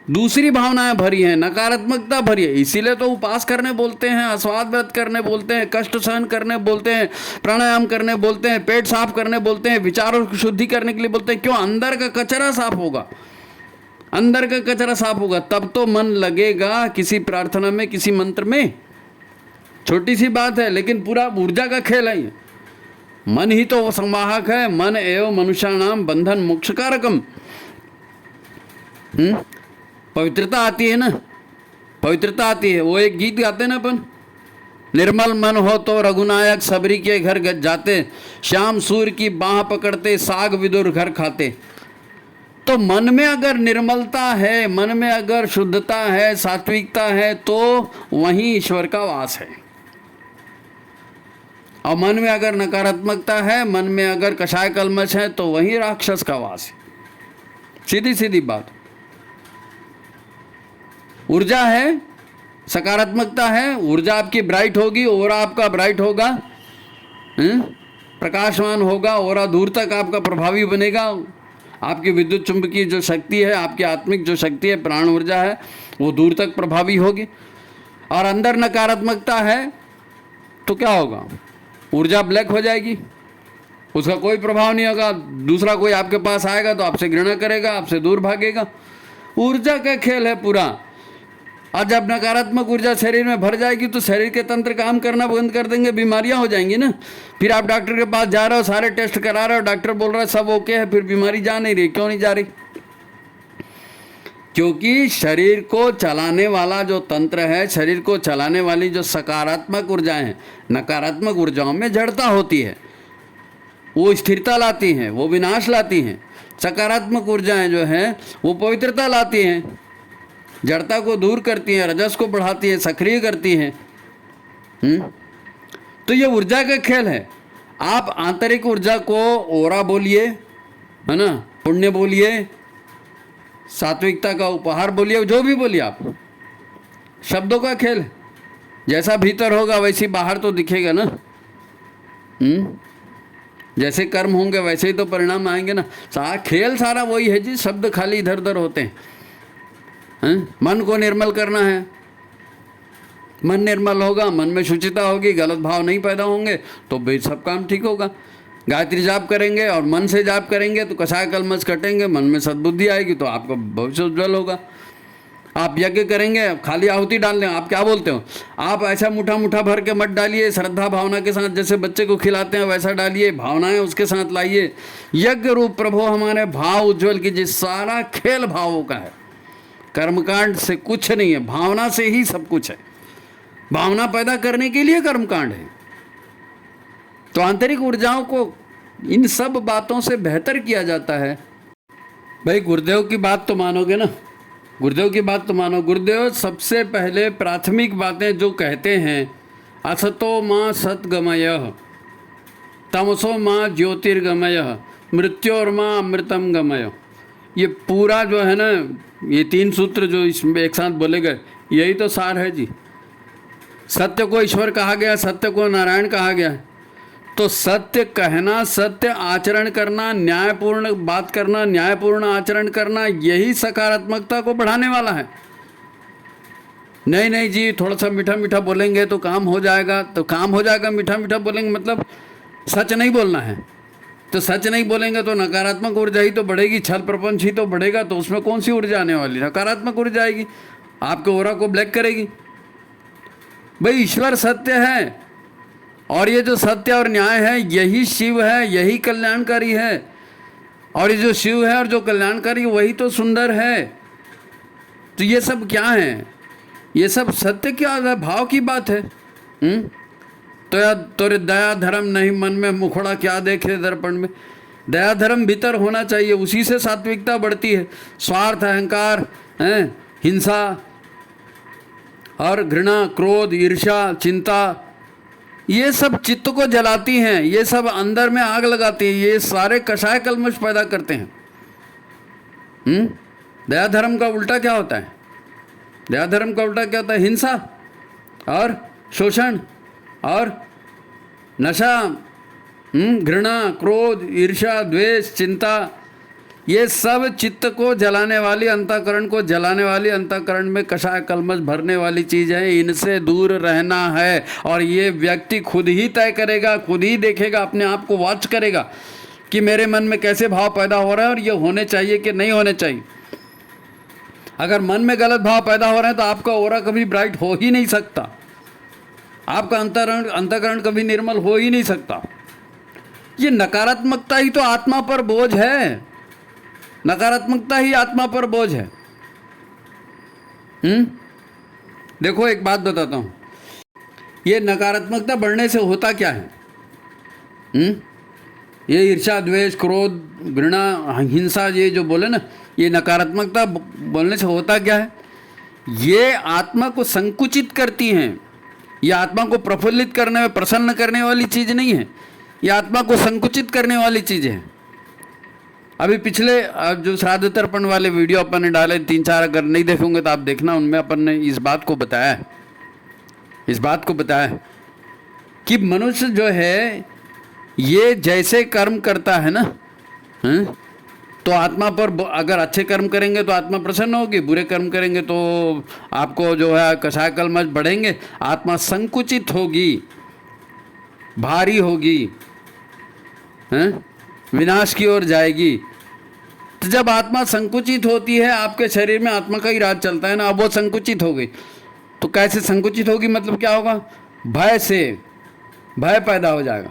दूसरी भावनाएं भरी हैं, नकारात्मकता भरी है। इसीलिए तो उपास करने बोलते हैं, आस्वाद व्रत करने बोलते हैं, कष्ट सहन करने बोलते हैं, प्राणायाम करने बोलते हैं, पेट साफ करने बोलते हैं, विचारों की शुद्धि करने के लिए बोलते हैं। क्यों? अंदर का कचरा साफ होगा, अंदर का कचरा साफ होगा, तब तो मन लगेगा किसी प्रार्थना में, किसी मंत्र में। छोटी सी बात है, लेकिन पूरा ऊर्जा का खेल है। मन ही तो संवाहक है, मन एवं मनुष्याणाम बंधन मोक्ष कारकम। पवित्रता आती है ना, पवित्रता आती है। वो एक गीत गाते हैं ना अपन, निर्मल मन हो तो रघुनायक सबरी के घर जाते, श्याम सूर्य की बाह पकड़ते, साग विदुर घर खाते। तो मन में अगर निर्मलता है, मन में अगर शुद्धता है, सात्विकता है, तो वहीं ईश्वर का वास है। और मन में अगर नकारात्मकता है, मन में अगर कषाय कलमश है, तो वहीं राक्षस का वास है। सीधी सीधी बात। ऊर्जा है, सकारात्मकता है, ऊर्जा आपकी ब्राइट होगी, ओरा आपका ब्राइट होगा, प्रकाशमान होगा, ओरा दूर तक आपका प्रभावी बनेगा। आपकी विद्युत चुंबकीय जो शक्ति है, आपकी आत्मिक जो शक्ति है, प्राण ऊर्जा है, वो दूर तक प्रभावी होगी। और अंदर नकारात्मकता है तो क्या होगा? ऊर्जा ब्लैक हो जाएगी, उसका कोई प्रभाव नहीं होगा। दूसरा कोई आपके पास आएगा तो आपसे घृणा करेगा, आपसे दूर भागेगा। ऊर्जा का खेल है पूरा। और जब नकारात्मक ऊर्जा शरीर में भर जाएगी तो शरीर के तंत्र काम करना बंद कर देंगे, बीमारियां हो जाएंगी ना। फिर आप डॉक्टर के पास जा रहे हो, सारे टेस्ट करा रहे हो, डॉक्टर बोल रहा है सब ओके है, फिर बीमारी जा नहीं रही। क्यों नहीं जा रही? क्योंकि शरीर को चलाने वाला जो तंत्र है, शरीर को चलाने वाली जो सकारात्मक ऊर्जाएं हैं, नकारात्मक ऊर्जाओं में जड़ता होती है, वो स्थिरता लाती हैं, वो विनाश लाती हैं। सकारात्मक ऊर्जाएं जो हैं वो पवित्रता लाती हैं, जड़ता को दूर करती हैं, रजस को बढ़ाती है, सक्रिय करती हैं। तो ये ऊर्जा का खेल है। आप आंतरिक ऊर्जा को ओरा बोलिए, है ना, पुण्य बोलिए, सात्विकता का उपहार बोलिए, जो भी बोलिए आप, शब्दों का खेल है। जैसा भीतर होगा वैसी बाहर तो दिखेगा ना। जैसे कर्म होंगे वैसे ही तो परिणाम आएंगे ना। खेल सारा वही है जी, शब्द खाली इधर उधर होते हैं। मन को निर्मल करना है, मन निर्मल होगा, मन में शुचिता होगी, गलत भाव नहीं पैदा होंगे, तो भाई सब काम ठीक होगा। गायत्री जाप करेंगे और मन से जाप करेंगे तो कषाय कल्मष कटेंगे, मन में सद्बुद्धि आएगी तो आपका भविष्य उज्ज्वल होगा। आप यज्ञ करेंगे, खाली आहुति डाल दें, आप क्या बोलते हो, आप ऐसा मुठा मुठा भर के मत डालिए, श्रद्धा भावना के साथ जैसे बच्चे को खिलाते हैं वैसा डालिए, भावनाएं उसके साथ लाइए। यज्ञ रूप प्रभु हमारे भाव उज्ज्वल कीजिए। सारा खेल भावों का है, कर्मकांड से कुछ नहीं है, भावना से ही सब कुछ है। भावना पैदा करने के लिए कर्मकांड है। तो आंतरिक ऊर्जाओं को इन सब बातों से बेहतर किया जाता है। भाई गुरुदेव की बात तो मानोगे ना, गुरुदेव की बात तो मानो। गुरुदेव सबसे पहले प्राथमिक बातें जो कहते हैं, असतो माँ सतगमय, तमसो माँ ज्योतिर्गमय, मृत्योर्मा अमृतम गमय। ये पूरा जो है ना, ये 3 सूत्र जो इसमें एक साथ बोले गए, यही तो सार है जी। सत्य को ईश्वर कहा गया, सत्य को नारायण कहा गया। तो सत्य कहना, सत्य आचरण करना, न्यायपूर्ण बात करना, न्यायपूर्ण आचरण करना, यही सकारात्मकता को बढ़ाने वाला है। नहीं नहीं जी, थोड़ा सा मीठा मीठा बोलेंगे तो काम हो जाएगा, तो काम हो जाएगा। मीठा मीठा बोलेंगे मतलब सच नहीं बोलना है। तो सच नहीं बोलेंगे तो नकारात्मक ऊर्जा ही तो बढ़ेगी, छल प्रपंच ही तो बढ़ेगा। तो उसमें कौन सी ऊर्जा आने वाली? नकारात्मक ऊर्जा आएगी, आपके ओरा को ब्लैक करेगी। भाई ईश्वर सत्य है, और ये जो सत्य और न्याय है यही शिव है, यही कल्याणकारी है। और ये जो शिव है और जो कल्याणकारी वही तो सुंदर है। तो ये सब क्या है? ये सब सत्य क्या है? भाव की बात है। तो या तोरे दया धर्म नहीं मन में, मुखड़ा क्या देखे दर्पण में। दया धर्म भीतर होना चाहिए, उसी से सात्विकता बढ़ती है। स्वार्थ, अहंकार, हिंसा और घृणा, क्रोध, ईर्ष्या, चिंता, ये सब चित्त को जलाती हैं, ये सब अंदर में आग लगाती हैं, ये सारे कषाय कल्मष पैदा करते हैं। दया धर्म का उल्टा क्या होता है? दया धर्म का उल्टा क्या होता है? हिंसा और शोषण और नशा, घृणा, क्रोध, ईर्ष्या, द्वेष, चिंता, ये सब चित्त को जलाने वाली, अंतःकरण को जलाने वाली, अंतःकरण में कषाय कल्मष भरने वाली चीज़ है। इनसे दूर रहना है। और ये व्यक्ति खुद ही तय करेगा, खुद ही देखेगा, अपने आप को वॉच करेगा कि मेरे मन में कैसे भाव पैदा हो रहा है और ये होने चाहिए कि नहीं होने चाहिए। अगर मन में गलत भाव पैदा हो रहे हैं तो आपका ओरा कभी ब्राइट हो ही नहीं सकता, आपका अंतःकरण कभी निर्मल हो ही नहीं सकता। ये नकारात्मकता ही तो आत्मा पर बोझ है, नकारात्मकता ही आत्मा पर बोझ है। देखो एक बात बताता हूँ, ये नकारात्मकता बढ़ने से होता क्या है? ये ईर्ष्या, द्वेष, क्रोध, घृणा, हिंसा, ये जो बोले ना, ये नकारात्मकता बोलने से होता क्या है? ये आत्मा को संकुचित करती हैं। ये आत्मा को प्रफुल्लित करने में, प्रसन्न करने वाली चीज़ नहीं है, ये आत्मा को संकुचित करने वाली चीज़ है। अभी पिछले जो श्राद्ध तर्पण वाले वीडियो अपन ने डाले 3-4, अगर नहीं देखोगे तो आप देखना, उनमें अपन ने इस बात को बताया है, इस बात को बताया है कि मनुष्य जो है ये जैसे कर्म करता है ना, तो आत्मा पर, अगर अच्छे कर्म करेंगे तो आत्मा प्रसन्न होगी, बुरे कर्म करेंगे तो आपको जो है कषाय कल्मष बढ़ेंगे, आत्मा संकुचित होगी, भारी होगी, विनाश की ओर जाएगी। तो जब आत्मा संकुचित होती है, आपके शरीर में आत्मा का ही राज चलता है ना, अब वो संकुचित हो गई तो कैसे संकुचित होगी? मतलब क्या होगा? भय से, भय पैदा हो जाएगा।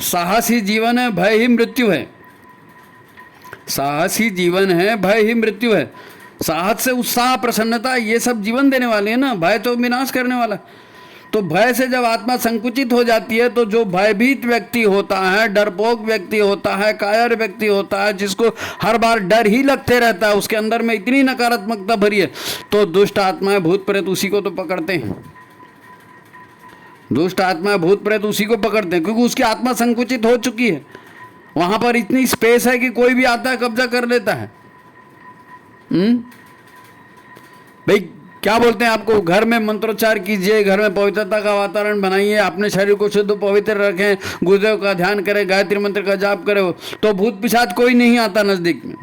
साहस ही जीवन है, भय ही मृत्यु है। साहस ही जीवन है, भय ही मृत्यु है। साहस से उत्साह, प्रसन्नता, ये सब जीवन देने वाले हैं ना, भय तो विनाश करने वाला। तो भय से जब आत्मा संकुचित हो जाती है तो जो भयभीत व्यक्ति होता है, डरपोक व्यक्ति होता है, कायर व्यक्ति होता है, जिसको हर बार डर ही लगते रहता है, उसके अंदर में इतनी नकारात्मकता भरी है, तो दुष्ट आत्माएं, भूत प्रेत उसी को तो पकड़ते हैं। दुष्ट आत्माएं, भूत प्रेत उसी को पकड़ते हैं, क्योंकि उसकी आत्मा संकुचित हो चुकी है। वहां पर इतनी स्पेस है कि कोई भी आता है कब्जा कर लेता है। भाई क्या बोलते हैं आपको? घर में मंत्रोच्चार कीजिए, घर में पवित्रता का वातावरण बनाइए, अपने शरीर को शुद्ध पवित्र रखें, गुरुदेव का ध्यान करें, गायत्री मंत्र का जाप करें, तो भूत पिशाच कोई नहीं आता नजदीक में।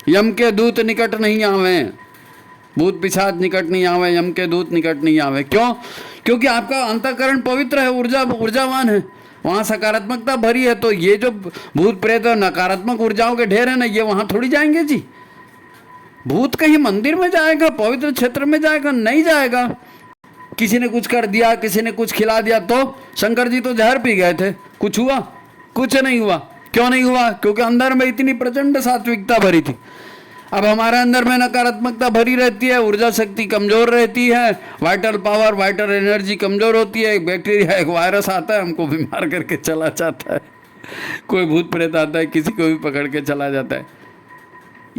यम के दूत निकट नहीं आवे, भूत पिशाच निकट नहीं आवे, यम के दूत निकट नहीं आवे। क्यों? क्योंकि आपका अंतःकरण पवित्र है, ऊर्जावान है, वहाँ सकारात्मकता भरी है। तो ये जो भूत प्रेत और नकारात्मक ऊर्जाओं के ढेर है ना, ये वहाँ थोड़ी जाएंगे जी। भूत कहीं मंदिर में जाएगा, पवित्र क्षेत्र में जाएगा? नहीं जाएगा। किसी ने कुछ कर दिया, किसी ने कुछ खिला दिया, तो शंकर जी तो जहर पी गए थे, कुछ हुआ? कुछ नहीं हुआ। क्यों नहीं हुआ? क्योंकि अंदर में इतनी प्रचंड सात्विकता भरी थी। अब हमारे अंदर में नकारात्मकता भरी रहती है, ऊर्जा शक्ति कमज़ोर रहती है, वाइटल पावर, वाइटल एनर्जी कमज़ोर होती है। एक बैक्टीरिया, एक वायरस आता है, हमको बीमार करके चला जाता है। कोई भूत प्रेत आता है, किसी को भी पकड़ के चला जाता है।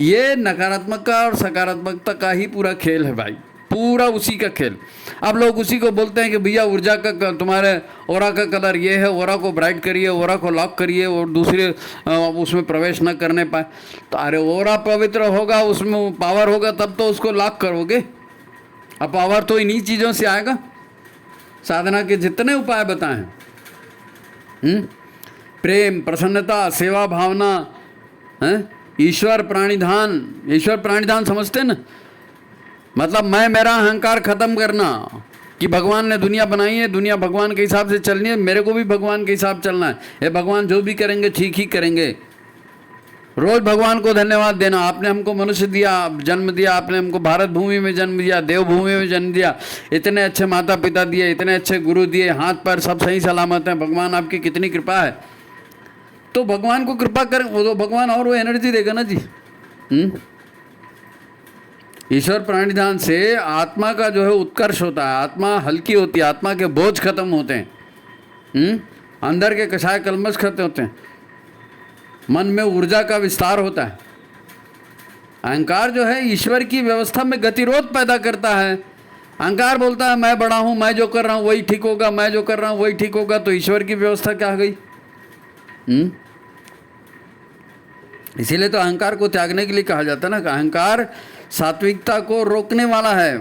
ये नकारात्मकता और सकारात्मकता का ही पूरा खेल है भाई, पूरा उसी का खेल। अब लोग उसी को बोलते हैं कि भैया ऊर्जा का, तुम्हारे ओरा का कलर ये है, ओरा को ब्राइट करिए, ओरा को लॉक करिए और दूसरे उसमें प्रवेश न करने पाए। तो अरे ओरा पवित्र होगा, उसमें पावर होगा, तब तो उसको लॉक करोगे। अब पावर तो इन्हीं चीज़ों से आएगा। साधना के जितने उपाय बताए हैं, प्रेम, प्रसन्नता, सेवा भावना, ईश्वर प्राणिधान। ईश्वर प्राणिधान समझते ना? मतलब मैं मेरा अहंकार खत्म करना, कि भगवान ने दुनिया बनाई है, दुनिया भगवान के हिसाब से चलनी है, मेरे को भी भगवान के हिसाब चलना है। ये भगवान जो भी करेंगे ठीक ही करेंगे। रोज भगवान को धन्यवाद देना, आपने हमको मनुष्य दिया, जन्म दिया, आपने हमको भारत भूमि में जन्म दिया, देवभूमि में जन्म दिया, इतने अच्छे माता पिता दिए, इतने अच्छे गुरु दिए, हाथ पैर सब सही सलामत हैं। भगवान आपकी कितनी कृपा है। तो भगवान को कृपा कर, वो तो भगवान और वो एनर्जी देगा ना जी। ईश्वर प्राणिधान से आत्मा का जो है उत्कर्ष होता है, आत्मा हल्की होती है, आत्मा के बोझ खत्म होते हैं, अंदर के कषाय कलमश खत्म होते हैं, मन में ऊर्जा का विस्तार होता है। अहंकार जो है ईश्वर की व्यवस्था में गतिरोध पैदा करता है। अहंकार बोलता है मैं बड़ा हूँ, मैं जो कर रहा हूँ वही ठीक होगा, मैं जो कर रहा हूँ वही ठीक होगा। तो ईश्वर की व्यवस्था क्या हो गई? इसीलिए तो अहंकार को त्यागने के लिए कहा जाता है ना कि अहंकार सात्विकता को रोकने वाला है,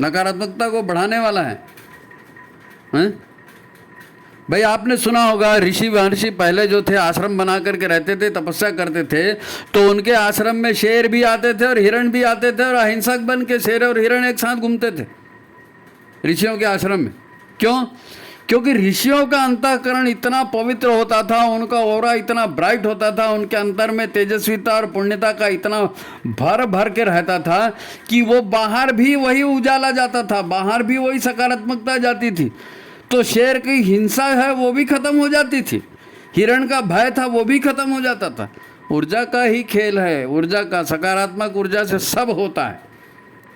नकारात्मकता को बढ़ाने वाला है। भाई आपने सुना होगा, ऋषि महर्षि पहले जो थे आश्रम बना करके रहते थे, तपस्या करते थे, तो उनके आश्रम में शेर भी आते थे और हिरण भी आते थे, और अहिंसक बन के शेर और हिरण एक साथ घूमते थे ऋषियों के आश्रम में। क्यों? क्योंकि ऋषियों का अंतःकरण इतना पवित्र होता था, उनका ऑरा इतना ब्राइट होता था, उनके अंतर में तेजस्विता और पुण्यता का इतना भर भर के रहता था कि वो बाहर भी वही उजाला जाता था, बाहर भी वही सकारात्मकता जाती थी। तो शेर की हिंसा है वो भी खत्म हो जाती थी, हिरण का भय था वो भी खत्म हो जाता था। ऊर्जा का ही खेल है, ऊर्जा का, सकारात्मक ऊर्जा से सब होता है।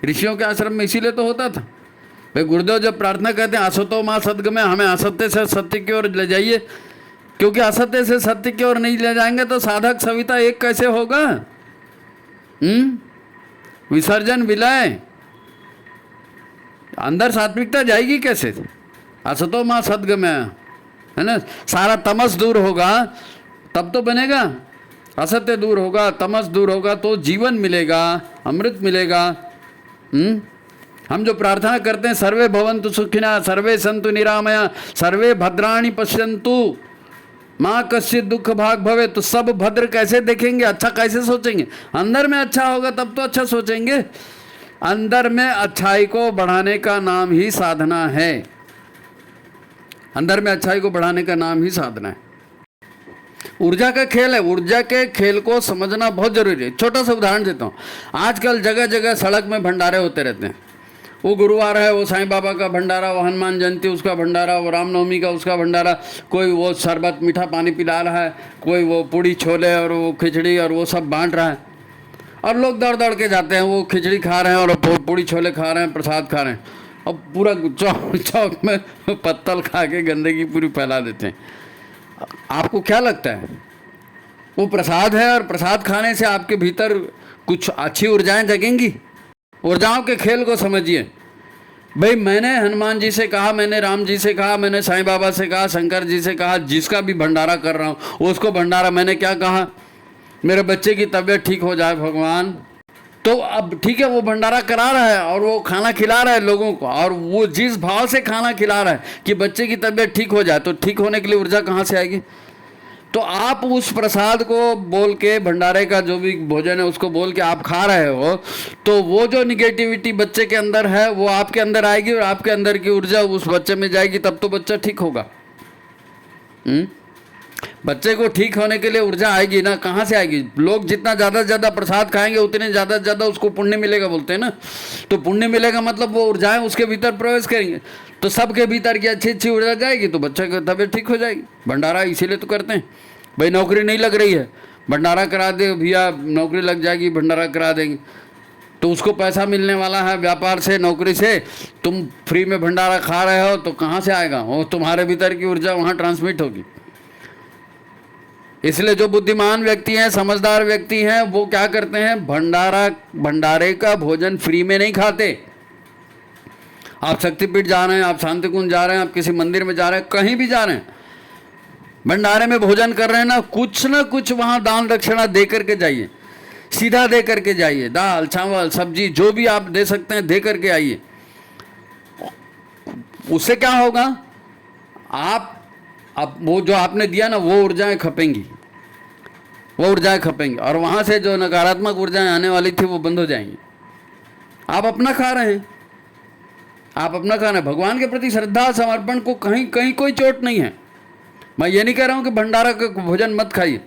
ऋषियों के आश्रम में इसीलिए तो होता था। भाई गुरुदेव जब प्रार्थना कहते हैं असतो मां सद्गमय, हमें असत्य से सत्य की ओर ले जाइए, क्योंकि असत्य से सत्य की ओर नहीं ले जाएंगे तो साधक सविता एक कैसे होगा? विसर्जन विलय, अंदर सात्विकता जाएगी कैसे? असतो मां सद्गमय है ना, सारा तमस दूर होगा तब तो बनेगा, असत्य दूर होगा, तमस दूर होगा तो जीवन मिलेगा, अमृत मिलेगा। हम जो प्रार्थना करते हैं सर्वे भवन्तु सुखिनः, सर्वे सन्तु निरामया, सर्वे भद्राणि पश्यन्तु माँ कश्चित् दुख भाग भवे, तो सब भद्र कैसे देखेंगे, अच्छा कैसे सोचेंगे? अंदर में अच्छा होगा तब तो अच्छा सोचेंगे। अंदर में अच्छाई को बढ़ाने का नाम ही साधना है, अंदर में अच्छाई को बढ़ाने का नाम ही साधना है। ऊर्जा का खेल है, ऊर्जा के खेल को समझना बहुत जरूरी है। छोटा सा उदाहरण देता हूँ, आजकल जगह जगह सड़क में भंडारे होते रहते हैं। वो गुरुवार है वो साईं बाबा का भंडारा, वो हनुमान जयंती उसका भंडारा, वो रामनवमी का उसका भंडारा, कोई वो शरबत मीठा पानी पिला रहा है, कोई वो पूड़ी छोले और वो खिचड़ी और वो सब बांट रहा है, और लोग दौड़ दौड़ के जाते हैं, वो खिचड़ी खा रहे हैं और पूड़ी छोले खा रहे हैं, प्रसाद खा रहे हैं, और पूरा चौक चौक में पत्तल खा के गंदगी पूरी फैला देते हैं। आपको क्या लगता है वो प्रसाद है, और प्रसाद खाने से आपके भीतर कुछ अच्छी ऊर्जाएं जगेंगी? ऊर्जाओं के खेल को समझिए। भाई मैंने हनुमान जी से कहा, मैंने राम जी से कहा, मैंने साईं बाबा से कहा, शंकर जी से कहा, जिसका भी भंडारा कर रहा हूँ उसको भंडारा, मैंने क्या कहा? मेरे बच्चे की तबीयत ठीक हो जाए भगवान। तो अब ठीक है वो भंडारा करा रहा है और वो खाना खिला रहा है लोगों को, और वो जिस भाव से खाना खिला रहा है कि बच्चे की तबीयत ठीक हो जाए, तो ठीक होने के लिए ऊर्जा कहाँ से आएगी? तो आप उस प्रसाद को बोल के, भंडारे का जो भी भोजन है उसको बोल के आप खा रहे हो, तो वो जो निगेटिविटी बच्चे के अंदर है वो आपके अंदर आएगी और आपके अंदर की ऊर्जा उस बच्चे में जाएगी, तब तो बच्चा ठीक होगा। बच्चे को ठीक होने के लिए ऊर्जा आएगी ना, कहाँ से आएगी? लोग जितना ज़्यादा से ज़्यादा प्रसाद खाएंगे उतने ज़्यादा से ज़्यादा उसको पुण्य मिलेगा बोलते हैं ना। तो पुण्य मिलेगा मतलब वो ऊर्जाएं उसके भीतर प्रवेश करेंगे, तो सबके भीतर की अच्छी अच्छी ऊर्जा जाएगी, तो बच्चे की तबीयत ठीक हो जाएगी। भंडारा इसीलिए तो करते हैं। भाई नौकरी नहीं लग रही है, भंडारा करा दे भैया, नौकरी लग जाएगी, भंडारा करा देंगे, तो उसको पैसा मिलने वाला है व्यापार से, नौकरी से। तुम फ्री में भंडारा खा रहे हो तो कहाँ से आएगा? वो तुम्हारे भीतर की ऊर्जा वहाँ ट्रांसमिट होगी। इसलिए जो बुद्धिमान व्यक्ति हैं, समझदार व्यक्ति हैं, वो क्या करते हैं? भंडारे का भोजन फ्री में नहीं खाते। आप शक्तिपीठ जा रहे हैं, आप शांति कुंज जा रहे हैं, आप किसी मंदिर में जा रहे हैं, कहीं भी जा रहे हैं, भंडारे में भोजन कर रहे हैं ना कुछ वहाँ दान दक्षिणा दे करके जाइए, सीधा दे करके जाइए। दाल चावल सब्जी जो भी आप दे सकते हैं दे करके आइए। उससे क्या होगा? अब वो जो आपने दिया ना वो ऊर्जाएं खपेंगी, वो ऊर्जाएं खपेंगी, और वहाँ से जो नकारात्मक ऊर्जाएं आने वाली थी वो बंद हो जाएंगी। आप अपना खा रहे हैं, आप अपना खा रहे हैं। भगवान के प्रति श्रद्धा समर्पण को कहीं कहीं कोई चोट नहीं है। मैं ये नहीं कह रहा हूँ कि भंडारा का भोजन मत खाइए,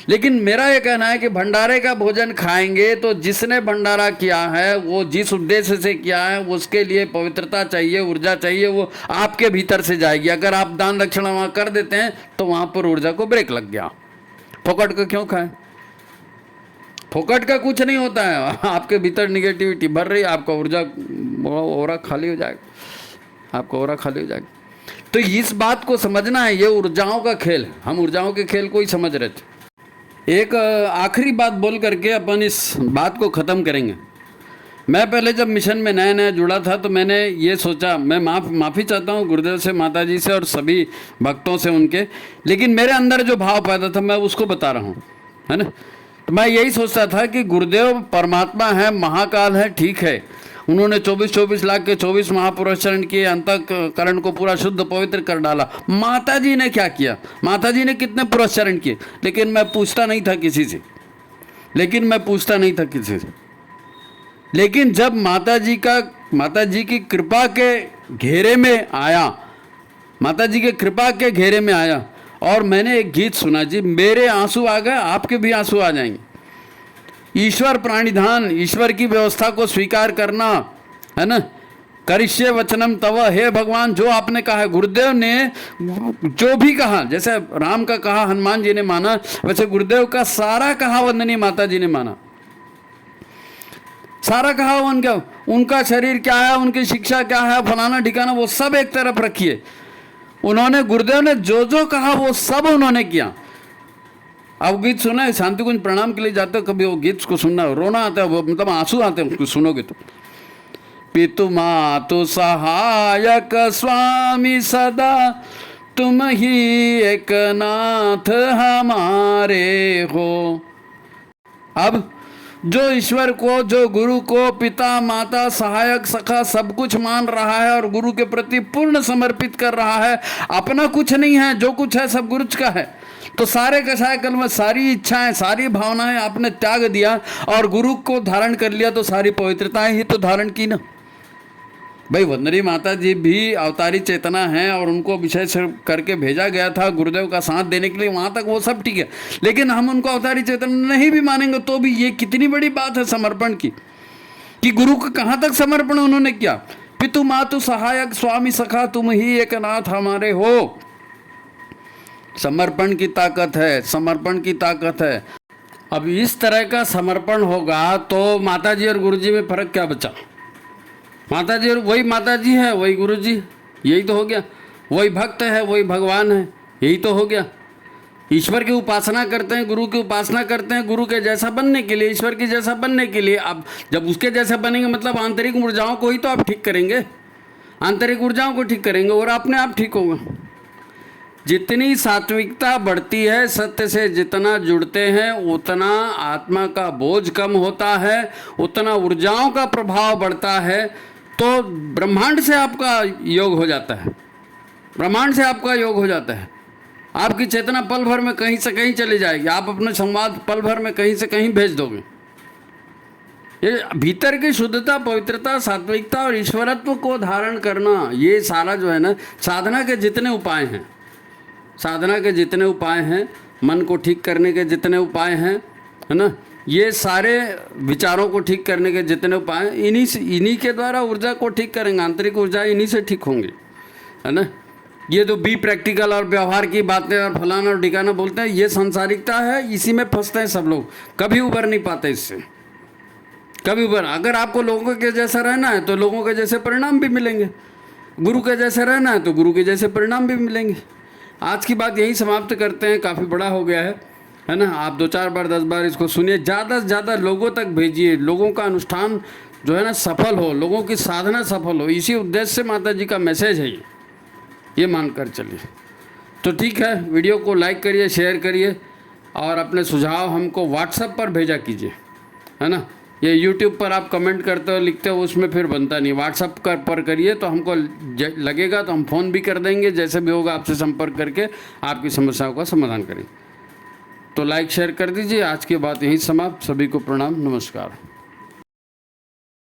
लेकिन मेरा ये कहना है कि भंडारे का भोजन खाएंगे तो जिसने भंडारा किया है वो जिस उद्देश्य से किया है उसके लिए पवित्रता चाहिए, ऊर्जा चाहिए, वो आपके भीतर से जाएगी। अगर आप दान दक्षिणा वहाँ कर देते हैं तो वहाँ पर ऊर्जा को ब्रेक लग गया। फोकट का क्यों खाएं? फोकट का कुछ नहीं होता है। आपके भीतर निगेटिविटी भर रही है, आपका ऊर्जा ओरा खाली हो जाएगा, आपका ओरा खाली हो जाएगा। तो इस बात को समझना है, ये ऊर्जाओं का खेल है। हम ऊर्जाओं के खेल को ही समझ रहे थे। एक आखिरी बात बोल करके अपन इस बात को ख़त्म करेंगे। मैं पहले जब मिशन में नया नया जुड़ा था तो मैंने ये सोचा, मैं माफ़ी चाहता हूँ गुरुदेव से, माता जी से और सभी भक्तों से उनके, लेकिन मेरे अंदर जो भाव पैदा था मैं उसको बता रहा हूँ, है ना। तो मैं यही सोचता था कि गुरुदेव परमात्मा है, महाकाल है, ठीक है, उन्होंने 24 लाख के 24 महापुरुष चरण किए, अंतःकरण को पूरा शुद्ध पवित्र कर डाला। माता जी ने क्या किया? माता जी ने कितने पुरुष चरण किए? लेकिन मैं पूछता नहीं था किसी से, लेकिन जब माता जी की कृपा के घेरे में आया, माता जी के कृपा के घेरे में आया और मैंने एक गीत सुना जी, मेरे आंसू आ गए, आपके भी आंसू आ जाएंगे। ईश्वर प्राणिधान, ईश्वर की व्यवस्था को स्वीकार करना, है ना। करिष्ये वचनम तव, हे भगवान जो आपने कहा है। गुरुदेव ने जो भी कहा, जैसे राम का कहा हनुमान जी ने माना, वैसे गुरुदेव का सारा कहा वंदनीय माता जी ने माना। सारा कहा उनका शरीर क्या है, उनकी शिक्षा क्या है, फलाना ठिकाना, वो सब एक तरफ रखिए। उन्होंने, गुरुदेव ने जो जो कहा वो सब उन्होंने किया। आप गीत सुना है, शांति कुंज प्रणाम के लिए जाते हो, कभी वो गीत को सुनना, रोना आता है, वो मतलब आंसू आते हैं उसको सुनोगे तो। पितु मातु सहायक स्वामी सदा, तुम ही एक नाथ हमारे हो। अब जो ईश्वर को, जो गुरु को पिता माता सहायक सखा सब कुछ मान रहा है और गुरु के प्रति पूर्ण समर्पित कर रहा है, अपना कुछ नहीं है, जो कुछ है सब गुरु का है, तो सारे कसाय कल में सारी इच्छाएं, सारी भावनाएं आपने त्याग दिया और गुरु को धारण कर लिया, तो सारी पवित्रताएं ही तो धारण की ना। भाई वंदनीय माता जी भी अवतारी चेतना है और उनको विषय से करके भेजा गया था गुरुदेव का साथ देने के लिए, वहाँ तक वो सब ठीक है, लेकिन हम उनको अवतारी चेतना नहीं भी मानेंगे तो भी ये कितनी बड़ी बात है समर्पण की, कि गुरु को कहाँ तक समर्पण उन्होंने किया। पितु मातु सहायक स्वामी सखा, तुम ही एक नाथ हमारे हो। समर्पण की ताकत है, समर्पण की ताकत है। अब इस तरह का समर्पण होगा तो माता जी और गुरु जी में फर्क क्या बचा? माता जी वही माता जी है, वही गुरु जी, यही तो हो गया। वही भक्त है, वही भगवान है, यही तो हो गया। ईश्वर की उपासना करते हैं, गुरु की उपासना करते हैं, गुरु के जैसा बनने के लिए, ईश्वर के जैसा बनने के लिए। अब जब उसके जैसा बनेंगे मतलब आंतरिक ऊर्जाओं को ही तो आप ठीक करेंगे, आंतरिक ऊर्जाओं को ठीक करेंगे और अपने आप ठीक होगा। जितनी सात्विकता बढ़ती है, सत्य से जितना जुड़ते हैं, उतना आत्मा का बोझ कम होता है, उतना ऊर्जाओं का प्रभाव बढ़ता है, तो ब्रह्मांड से आपका योग हो जाता है, ब्रह्मांड से आपका योग हो जाता है। आपकी चेतना पल भर में कहीं से कहीं चली जाएगी, आप अपने संवाद पल भर में कहीं से कहीं भेज दोगे। ये भीतर की शुद्धता, पवित्रता, सात्विकता और ईश्वरत्व को धारण करना, ये सारा जो है ना, साधना के जितने उपाय हैं, साधना के जितने उपाय हैं, मन को ठीक करने के जितने उपाय हैं, है ना, ये सारे विचारों को ठीक करने के जितने उपाय, इन्हीं के द्वारा ऊर्जा को ठीक करेंगे। आंतरिक ऊर्जा इन्हीं से ठीक होंगी, है ना। ये तो बी प्रैक्टिकल और व्यवहार की बातें और फलाना और ठिकाना बोलते हैं, ये सांसारिकता है, इसी में फंसते हैं सब लोग, कभी उबर नहीं पाते इससे, कभी उबर। अगर आपको लोगों के जैसा रहना है तो लोगों के जैसे परिणाम भी मिलेंगे, गुरु के जैसे रहना है तो गुरु के जैसे परिणाम भी मिलेंगे। आज की बात यही समाप्त करते हैं, काफ़ी बड़ा हो गया है ना। आप 2-4 बार 10 बार इसको सुनिए, ज़्यादा से ज़्यादा लोगों तक भेजिए, लोगों का अनुष्ठान जो है ना सफल हो, लोगों की साधना सफल हो, इसी उद्देश्य से माता जी का मैसेज है ये मानकर चलिए। तो ठीक है, वीडियो को लाइक करिए, शेयर करिए और अपने सुझाव हमको व्हाट्सएप पर भेजा कीजिए, है ना। ये यूट्यूब पर आप कमेंट करते हो, लिखते हो, उसमें फिर बनता नहीं। व्हाट्सएप पर करिए तो हमको लगेगा तो हम फ़ोन भी कर देंगे, जैसे भी होगा आपसे संपर्क करके आपकी समस्याओं का समाधान करेंगे। तो लाइक शेयर कर दीजिए। आज की बात यहीं समाप्त। सभी को प्रणाम, नमस्कार।